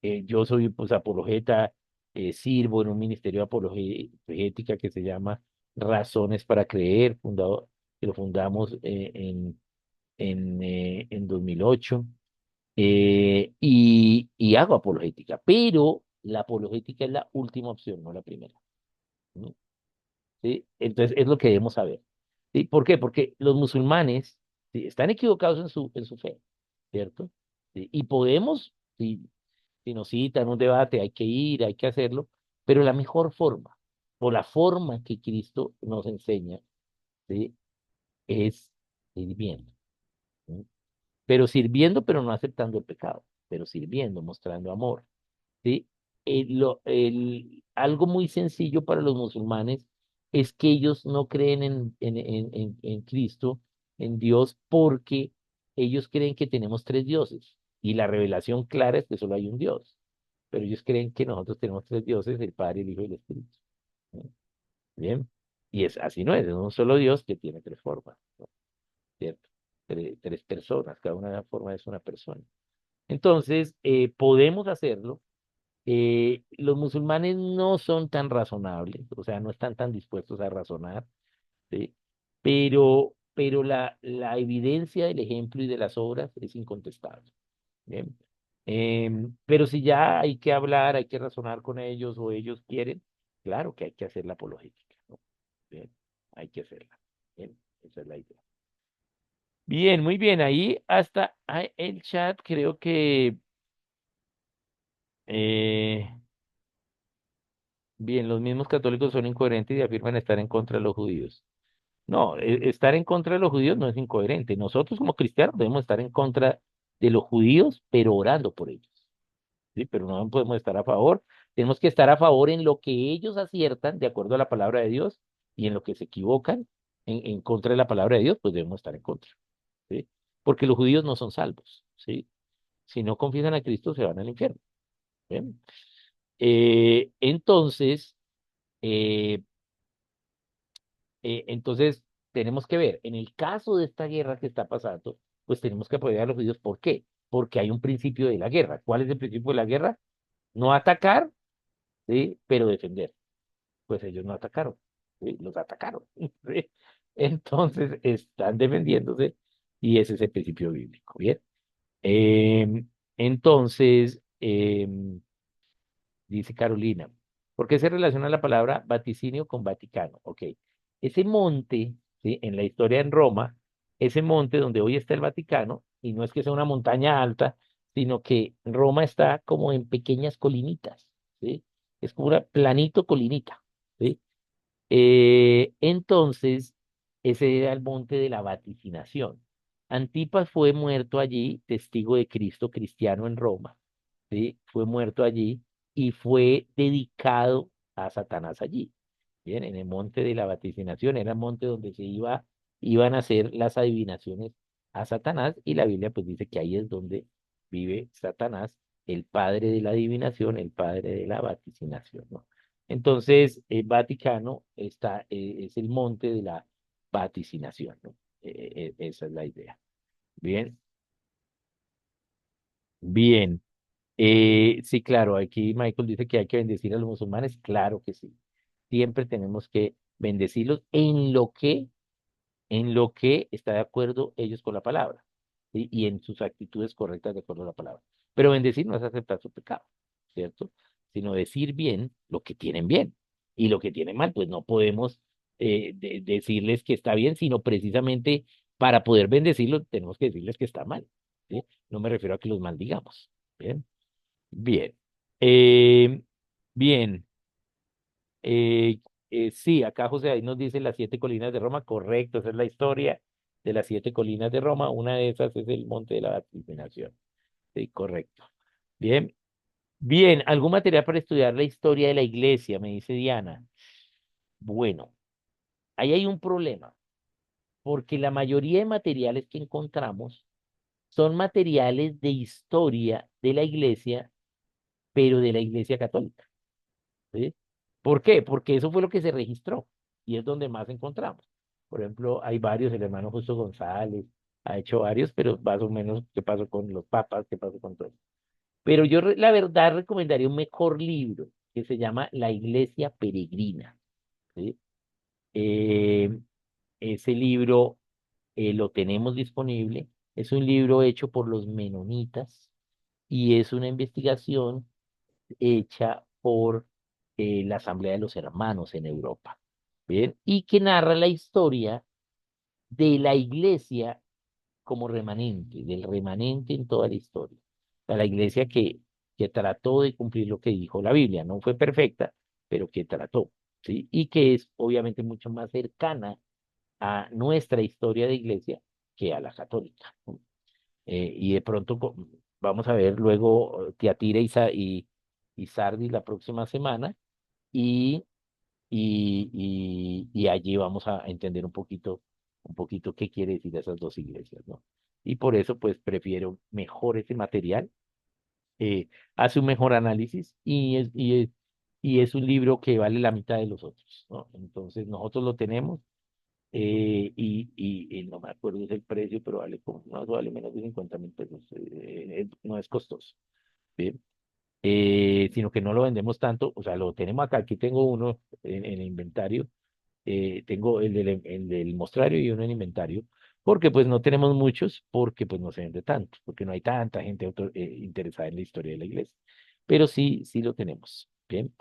yo soy pues apologeta, sirvo en un ministerio de apologética que se llama Razones para Creer, que lo fundamos en 2008, y hago apologética, pero la apologética es la última opción, no la primera. ¿No? ¿Sí? Entonces es lo que debemos saber. ¿Sí? ¿Por qué? Porque los musulmanes, ¿sí? Están equivocados en su fe, ¿cierto? ¿Sí? Y podemos, si nos citan un debate, hay que ir, hay que hacerlo, pero la mejor forma, o la forma que Cristo nos enseña, ¿sí? Es sirviendo. ¿Sí? Pero sirviendo, pero no aceptando el pecado, pero sirviendo, mostrando amor. ¿Sí? Algo muy sencillo para los musulmanes es que ellos no creen en Cristo, en Dios, porque ellos creen que tenemos tres dioses. Y la revelación clara es que solo hay un Dios. Pero ellos creen que nosotros tenemos tres dioses, el Padre, el Hijo y el Espíritu. ¿No? Bien. Y así no es un solo Dios que tiene tres formas, ¿no? ¿Cierto? Tres personas, cada una forma es una persona. Entonces, podemos hacerlo. Los musulmanes no son tan razonables, o sea, no están tan dispuestos a razonar, ¿sí? Pero la evidencia del ejemplo y de las obras es incontestable. ¿Bien? Pero si ya hay que hablar, hay que razonar con ellos o ellos quieren, claro que hay que hacer la apologética, ¿no? Bien, hay que hacerla. Bien, esa es la idea. Bien, muy bien, ahí hasta el chat creo que... eh, Bien, los mismos católicos son incoherentes y afirman estar en contra de los judíos. No, estar en contra de los judíos no es incoherente. Nosotros como cristianos debemos estar en contra de los judíos, pero orando por ellos. ¿Sí? Pero no podemos estar a favor. Tenemos que estar a favor en lo que ellos aciertan de acuerdo a la palabra de Dios y en lo que se equivocan en contra de la palabra de Dios, pues debemos estar en contra. ¿Sí? Porque los judíos no son salvos. ¿Sí? Si no confiesan a Cristo, se van al infierno. ¿Bien? Entonces, eh, entonces, tenemos que ver, en el caso de esta guerra que está pasando, pues tenemos que apoyar a los judíos. ¿Por qué? Porque hay un principio de la guerra. ¿Cuál es el principio de la guerra? No atacar, ¿sí? Pero defender. Pues ellos no atacaron, ¿sí? Los atacaron. ¿Sí? Entonces, están defendiéndose y ese es el principio bíblico. Bien. Entonces, dice Carolina. ¿Por qué se relaciona la palabra vaticinio con Vaticano? Ok. Ese monte, ¿sí? En la historia en Roma, ese monte donde hoy está el Vaticano, y no es que sea una montaña alta, sino que Roma está como en pequeñas colinitas, ¿sí? Es como una planito colinita, ¿sí? Entonces, ese era el monte de la vaticinación. Antipas fue muerto allí, testigo de Cristo, cristiano en Roma, ¿sí? Fue muerto allí y fue dedicado a Satanás allí. Bien, en el monte de la vaticinación, era el monte donde iban a hacer las adivinaciones a Satanás, y la Biblia pues dice que ahí es donde vive Satanás, el padre de la adivinación, el padre de la vaticinación, ¿no? Entonces, el Vaticano es el monte de la vaticinación, ¿no? Esa es la idea. Bien, bien. Sí, claro, aquí Michael dice que hay que bendecir a los musulmanes. Claro que sí. Siempre tenemos que bendecirlos en lo que está de acuerdo ellos con la palabra, ¿sí? Y en sus actitudes correctas de acuerdo a la palabra. Pero bendecir no es aceptar su pecado, ¿cierto? Sino decir bien lo que tienen bien y lo que tienen mal, pues no podemos decirles que está bien, sino precisamente para poder bendecirlos tenemos que decirles que está mal, ¿sí? No me refiero a que los maldigamos, ¿bien? Bien. Eh, bien. Sí, acá José ahí nos dice las 7 colinas de Roma, correcto, esa es la historia de las 7 colinas de Roma, una de esas es el Monte de la Vaticinación, sí, correcto. Bien, bien, ¿algún material para estudiar la historia de la iglesia? Me dice Diana. Bueno, ahí hay un problema, porque la mayoría de materiales que encontramos son materiales de historia de la iglesia, pero de la iglesia católica. ¿Sí? ¿Por qué? Porque eso fue lo que se registró y es donde más encontramos. Por ejemplo, hay varios, el hermano Justo González ha hecho varios, pero más o menos qué pasó con los papas, qué pasó con todo. Pero yo la verdad recomendaría un mejor libro que se llama La Iglesia Peregrina. ¿Sí? Eh, ese libro lo tenemos disponible. Es un libro hecho por los menonitas y es una investigación hecha por la Asamblea de los Hermanos en Europa, ¿bien? Y que narra la historia de la iglesia como remanente, del remanente en toda la historia. O sea, la iglesia que trató de cumplir lo que dijo la Biblia, no fue perfecta, pero que trató, ¿sí? Y que es obviamente mucho más cercana a nuestra historia de iglesia que a la católica, ¿no? Y de pronto vamos a ver luego Tiatira y Sardis la próxima semana y, y allí vamos a entender un poquito qué quiere decir esas dos iglesias, ¿no? Y por eso pues prefiero mejor ese material, hace un mejor análisis y es un libro que vale la mitad de los otros, ¿no? Entonces nosotros lo tenemos y no me acuerdo el precio, pero vale, no vale menos de 50.000 pesos. No es costoso, ¿sí? Sino que no lo vendemos tanto, o sea, lo tenemos acá, aquí tengo uno en el inventario, tengo el del mostrario y uno en inventario, porque pues no tenemos muchos, porque pues no se vende tanto, porque no hay tanta gente interesada en la historia de la iglesia, pero sí, sí lo tenemos, ¿bien?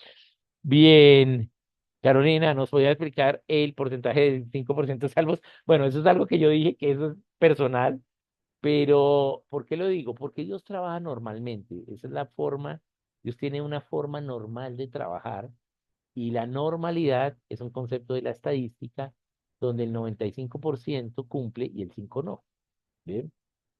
Bien, Carolina, ¿nos podía explicar el porcentaje del 5% salvos? Bueno, eso es algo que yo dije que eso es personal, pero ¿por qué lo digo? Porque Dios trabaja normalmente, esa es la forma, Dios tiene una forma normal de trabajar y la normalidad es un concepto de la estadística donde el 95% cumple y el 5 no. ¿Bien?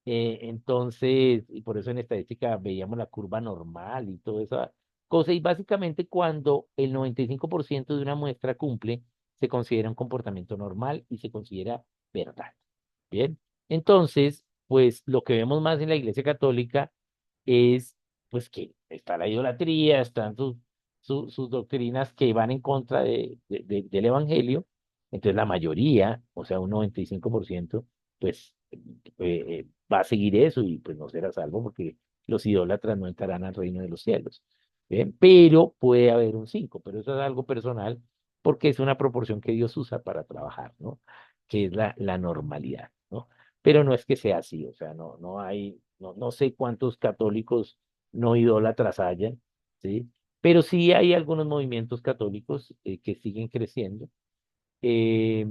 Entonces, y por eso en estadística veíamos la curva normal y toda esa cosa, y básicamente cuando el 95% de una muestra cumple, se considera un comportamiento normal y se considera verdad. Bien, entonces, pues lo que vemos más en la Iglesia Católica es, pues que está la idolatría, están sus doctrinas que van en contra del Evangelio, entonces la mayoría, o sea, un 95% pues va a seguir eso y pues no será salvo porque los idólatras no entrarán al reino de los cielos. ¿Bien? Pero puede haber un 5, pero eso es algo personal porque es una proporción que Dios usa para trabajar, ¿no? Que es la normalidad, ¿no? Pero no es que sea así, o sea, no hay, no sé cuántos católicos no idólatras hayan, ¿sí? Pero sí hay algunos movimientos católicos que siguen creciendo eh,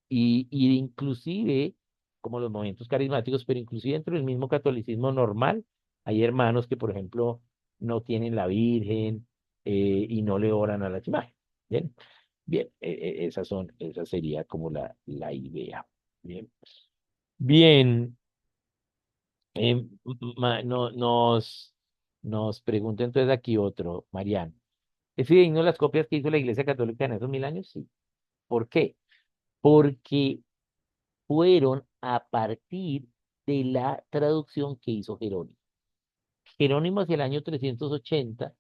y inclusive, como los movimientos carismáticos, pero inclusive dentro del mismo catolicismo normal, hay hermanos que, por ejemplo, no tienen la Virgen y no le oran a las imágenes. Bien, bien, esa sería como la idea. Bien, bien, no, nos pregunta entonces aquí otro, Mariano. ¿Es fidedigno las copias que hizo la Iglesia Católica en esos 1000 años? Sí. ¿Por qué? Porque fueron a partir de la traducción que hizo Jerónimo. Jerónimo hacia el año 380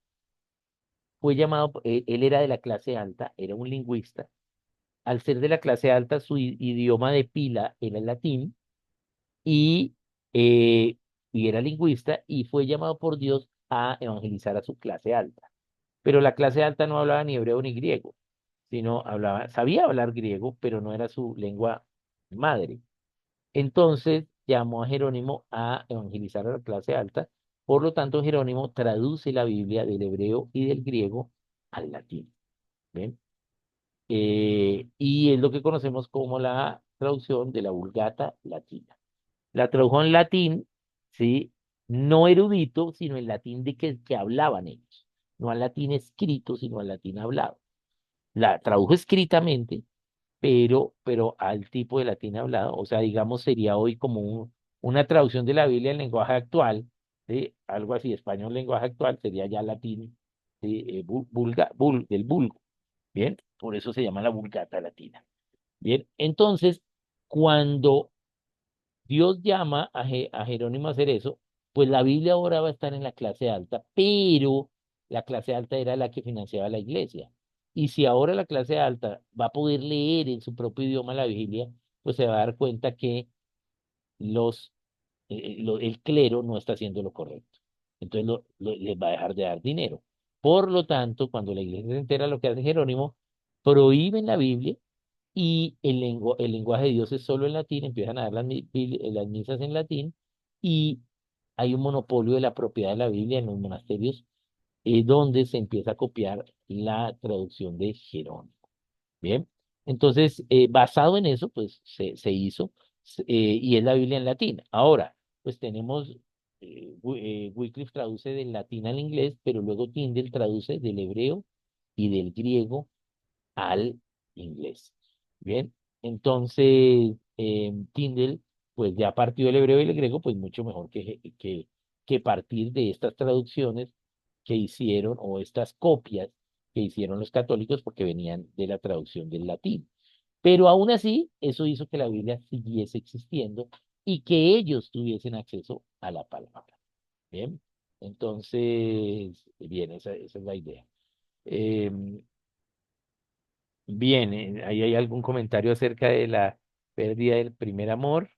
fue llamado, él era de la clase alta, era un lingüista. Al ser de la clase alta, su idioma de pila era el latín y, eh, y era lingüista y fue llamado por Dios a evangelizar a su clase alta. Pero la clase alta no hablaba ni hebreo ni griego, sino hablaba, sabía hablar griego, pero no era su lengua madre. Entonces llamó a Jerónimo a evangelizar a la clase alta. Por lo tanto, Jerónimo traduce la Biblia del hebreo y del griego al latín. ¿Ven? Y es lo que conocemos como la traducción de la Vulgata latina. La tradujo en latín, ¿sí? No erudito, sino en latín de que hablaban ellos. No al latín escrito, sino al latín hablado. la tradujo escritamente, pero al tipo de latín hablado, o sea, digamos, sería hoy como una traducción de la Biblia en lenguaje actual, ¿sí? Algo así, español lenguaje actual, sería ya latín, ¿sí? Del vulgo, ¿bien? Por eso se llama la Vulgata latina, ¿bien? Entonces, cuando Dios llama a Jerónimo a hacer eso, pues la Biblia ahora va a estar en la clase alta, pero la clase alta era la que financiaba la iglesia. Y si ahora la clase alta va a poder leer en su propio idioma la Biblia, pues se va a dar cuenta que los, el clero no está haciendo lo correcto. Entonces les va a dejar de dar dinero. Por lo tanto, cuando la iglesia se entera lo que hace Jerónimo, prohíben la Biblia y el lenguaje de Dios es solo en latín, empiezan a dar las misas en latín y hay un monopolio de la propiedad de la Biblia en los monasterios, donde se empieza a copiar la traducción de Jerónimo. Bien, entonces, basado en eso, pues se hizo y es la Biblia en latín. Ahora, pues tenemos, Wycliffe traduce del latín al inglés, pero luego Tyndale traduce del hebreo y del griego al inglés. Bien, entonces Tyndale, pues ya partió del hebreo y el griego, pues mucho mejor que partir de estas traducciones que hicieron o estas copias que hicieron los católicos porque venían de la traducción del latín. Pero aún así, eso hizo que la Biblia siguiese existiendo y que ellos tuviesen acceso a la palabra. Bien, entonces, bien, esa es la idea. Em, Bien, ¿ahí hay algún comentario acerca de la pérdida del primer amor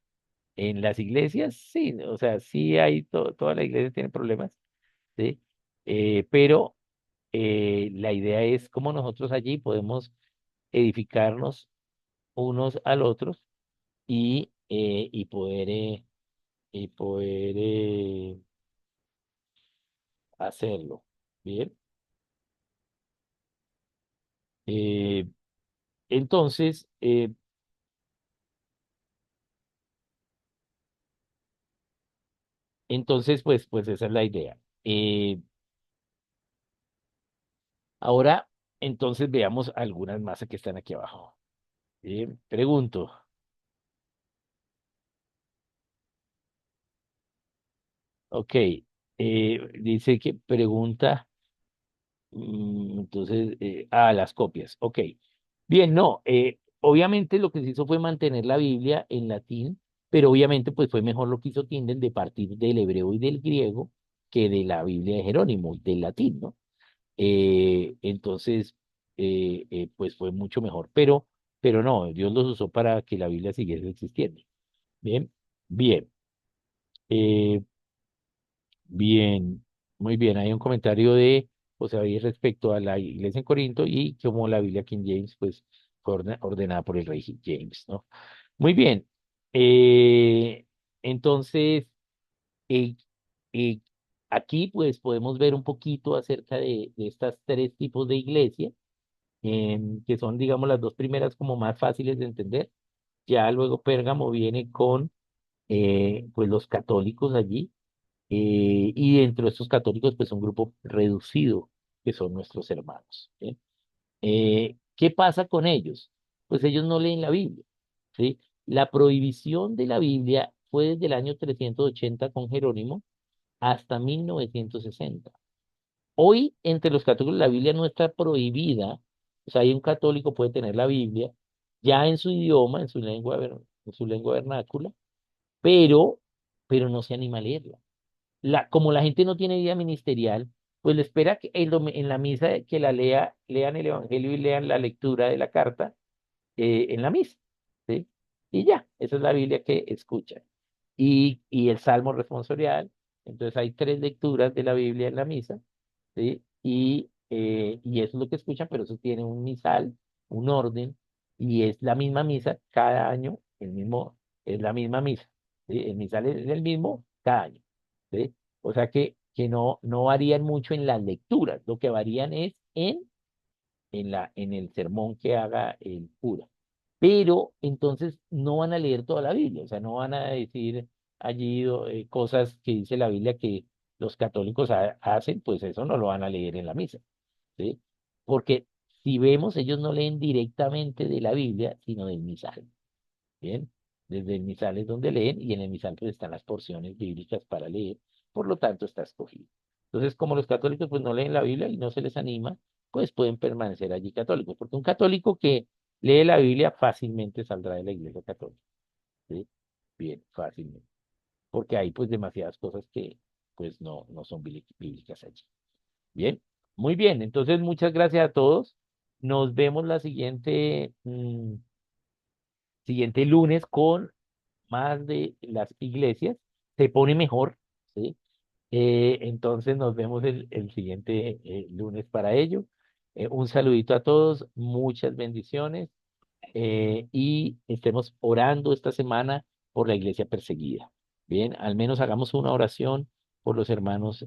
en las iglesias? Sí, o sea, sí hay, toda la iglesia tiene problemas, ¿sí? Pero la idea es cómo nosotros allí podemos edificarnos unos al otros y poder hacerlo, ¿bien? Eh, entonces, eh, pues esa es la idea. Ahora, entonces veamos algunas más que están aquí abajo. Pregunto, ok, dice que pregunta, entonces, las copias, ok. Bien, no, obviamente lo que se hizo fue mantener la Biblia en latín, pero obviamente pues fue mejor lo que hizo Tinden de partir del hebreo y del griego que de la Biblia de Jerónimo, del latín, ¿no? Entonces, pues fue mucho mejor, pero no, Dios los usó para que la Biblia siguiese existiendo. Bien, bien, eh, bien, muy bien. Hay un comentario de José David respecto a la iglesia en Corinto y cómo la Biblia King James, pues, fue ordenada por el rey James, ¿no? Muy bien. eh, entonces, eh, eh, aquí, pues, podemos ver un poquito acerca de estas tres tipos de iglesia que son, digamos, las dos primeras como más fáciles de entender. Ya luego Pérgamo viene con, pues, los católicos allí, y dentro de estos católicos, pues, un grupo reducido, que son nuestros hermanos. ¿Sí? ¿Qué pasa con ellos? Pues ellos no leen la Biblia, ¿sí? La prohibición de la Biblia fue desde el año 380 con Jerónimo hasta 1960. Hoy, entre los católicos, la Biblia no está prohibida. O sea, hay un católico puede tener la Biblia ya en su idioma, en su lengua vernácula, pero, pero no se anima a leerla. Como la gente no tiene vida ministerial, pues le espera que en la misa que lean el Evangelio y lean la lectura de la carta en la misa, ¿sí? Y ya, esa es la Biblia que escuchan. Y el Salmo responsorial, entonces hay tres lecturas de la Biblia en la misa, ¿sí? Y eso es lo que escuchan, pero eso tiene un misal, un orden, y es la misma misa cada año, es la misma misa, ¿sí? El misal es el mismo cada año, ¿sí? O sea que no varían mucho en las lecturas, lo que varían es en el sermón que haga el cura. Pero entonces no van a leer toda la Biblia, o sea, no van a decir allí cosas que dice la Biblia que los católicos hacen, pues eso no lo van a leer en la misa, ¿sí? Porque Si vemos, ellos no leen directamente de la Biblia, sino del misal. Bien, desde el misal es donde leen y en el misal pues están las porciones bíblicas para leer, por lo tanto está escogido. Entonces, como los católicos pues no leen la Biblia y no se les anima, pues pueden permanecer allí católicos, porque un católico que lee la Biblia fácilmente saldrá de la iglesia católica, ¿sí? Bien, fácilmente, porque hay pues demasiadas cosas que pues no son bíblicas allí. Bien, muy bien, entonces muchas gracias a todos. Nos vemos la siguiente lunes con más de las iglesias, se pone mejor, ¿sí? Entonces nos vemos el siguiente lunes para ello. Un saludito a todos, muchas bendiciones y estemos orando esta semana por la iglesia perseguida. Bien, al menos hagamos una oración por los hermanos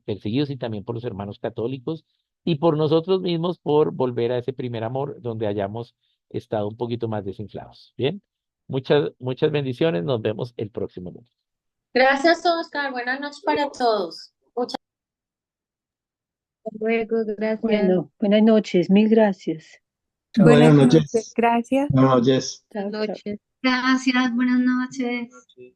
perseguidos y también por los hermanos católicos y por nosotros mismos por volver a ese primer amor donde hayamos estado un poquito más desinflados. Bien, muchas bendiciones. Nos vemos el próximo lunes. Gracias, Oscar. Buenas noches para todos. Muchas Hasta luego, gracias. Bueno, buenas noches, mil gracias. Buenas Buenas noches. noches, gracias. Buenas noches. Chao, chao. noches. gracias. Buenas noches.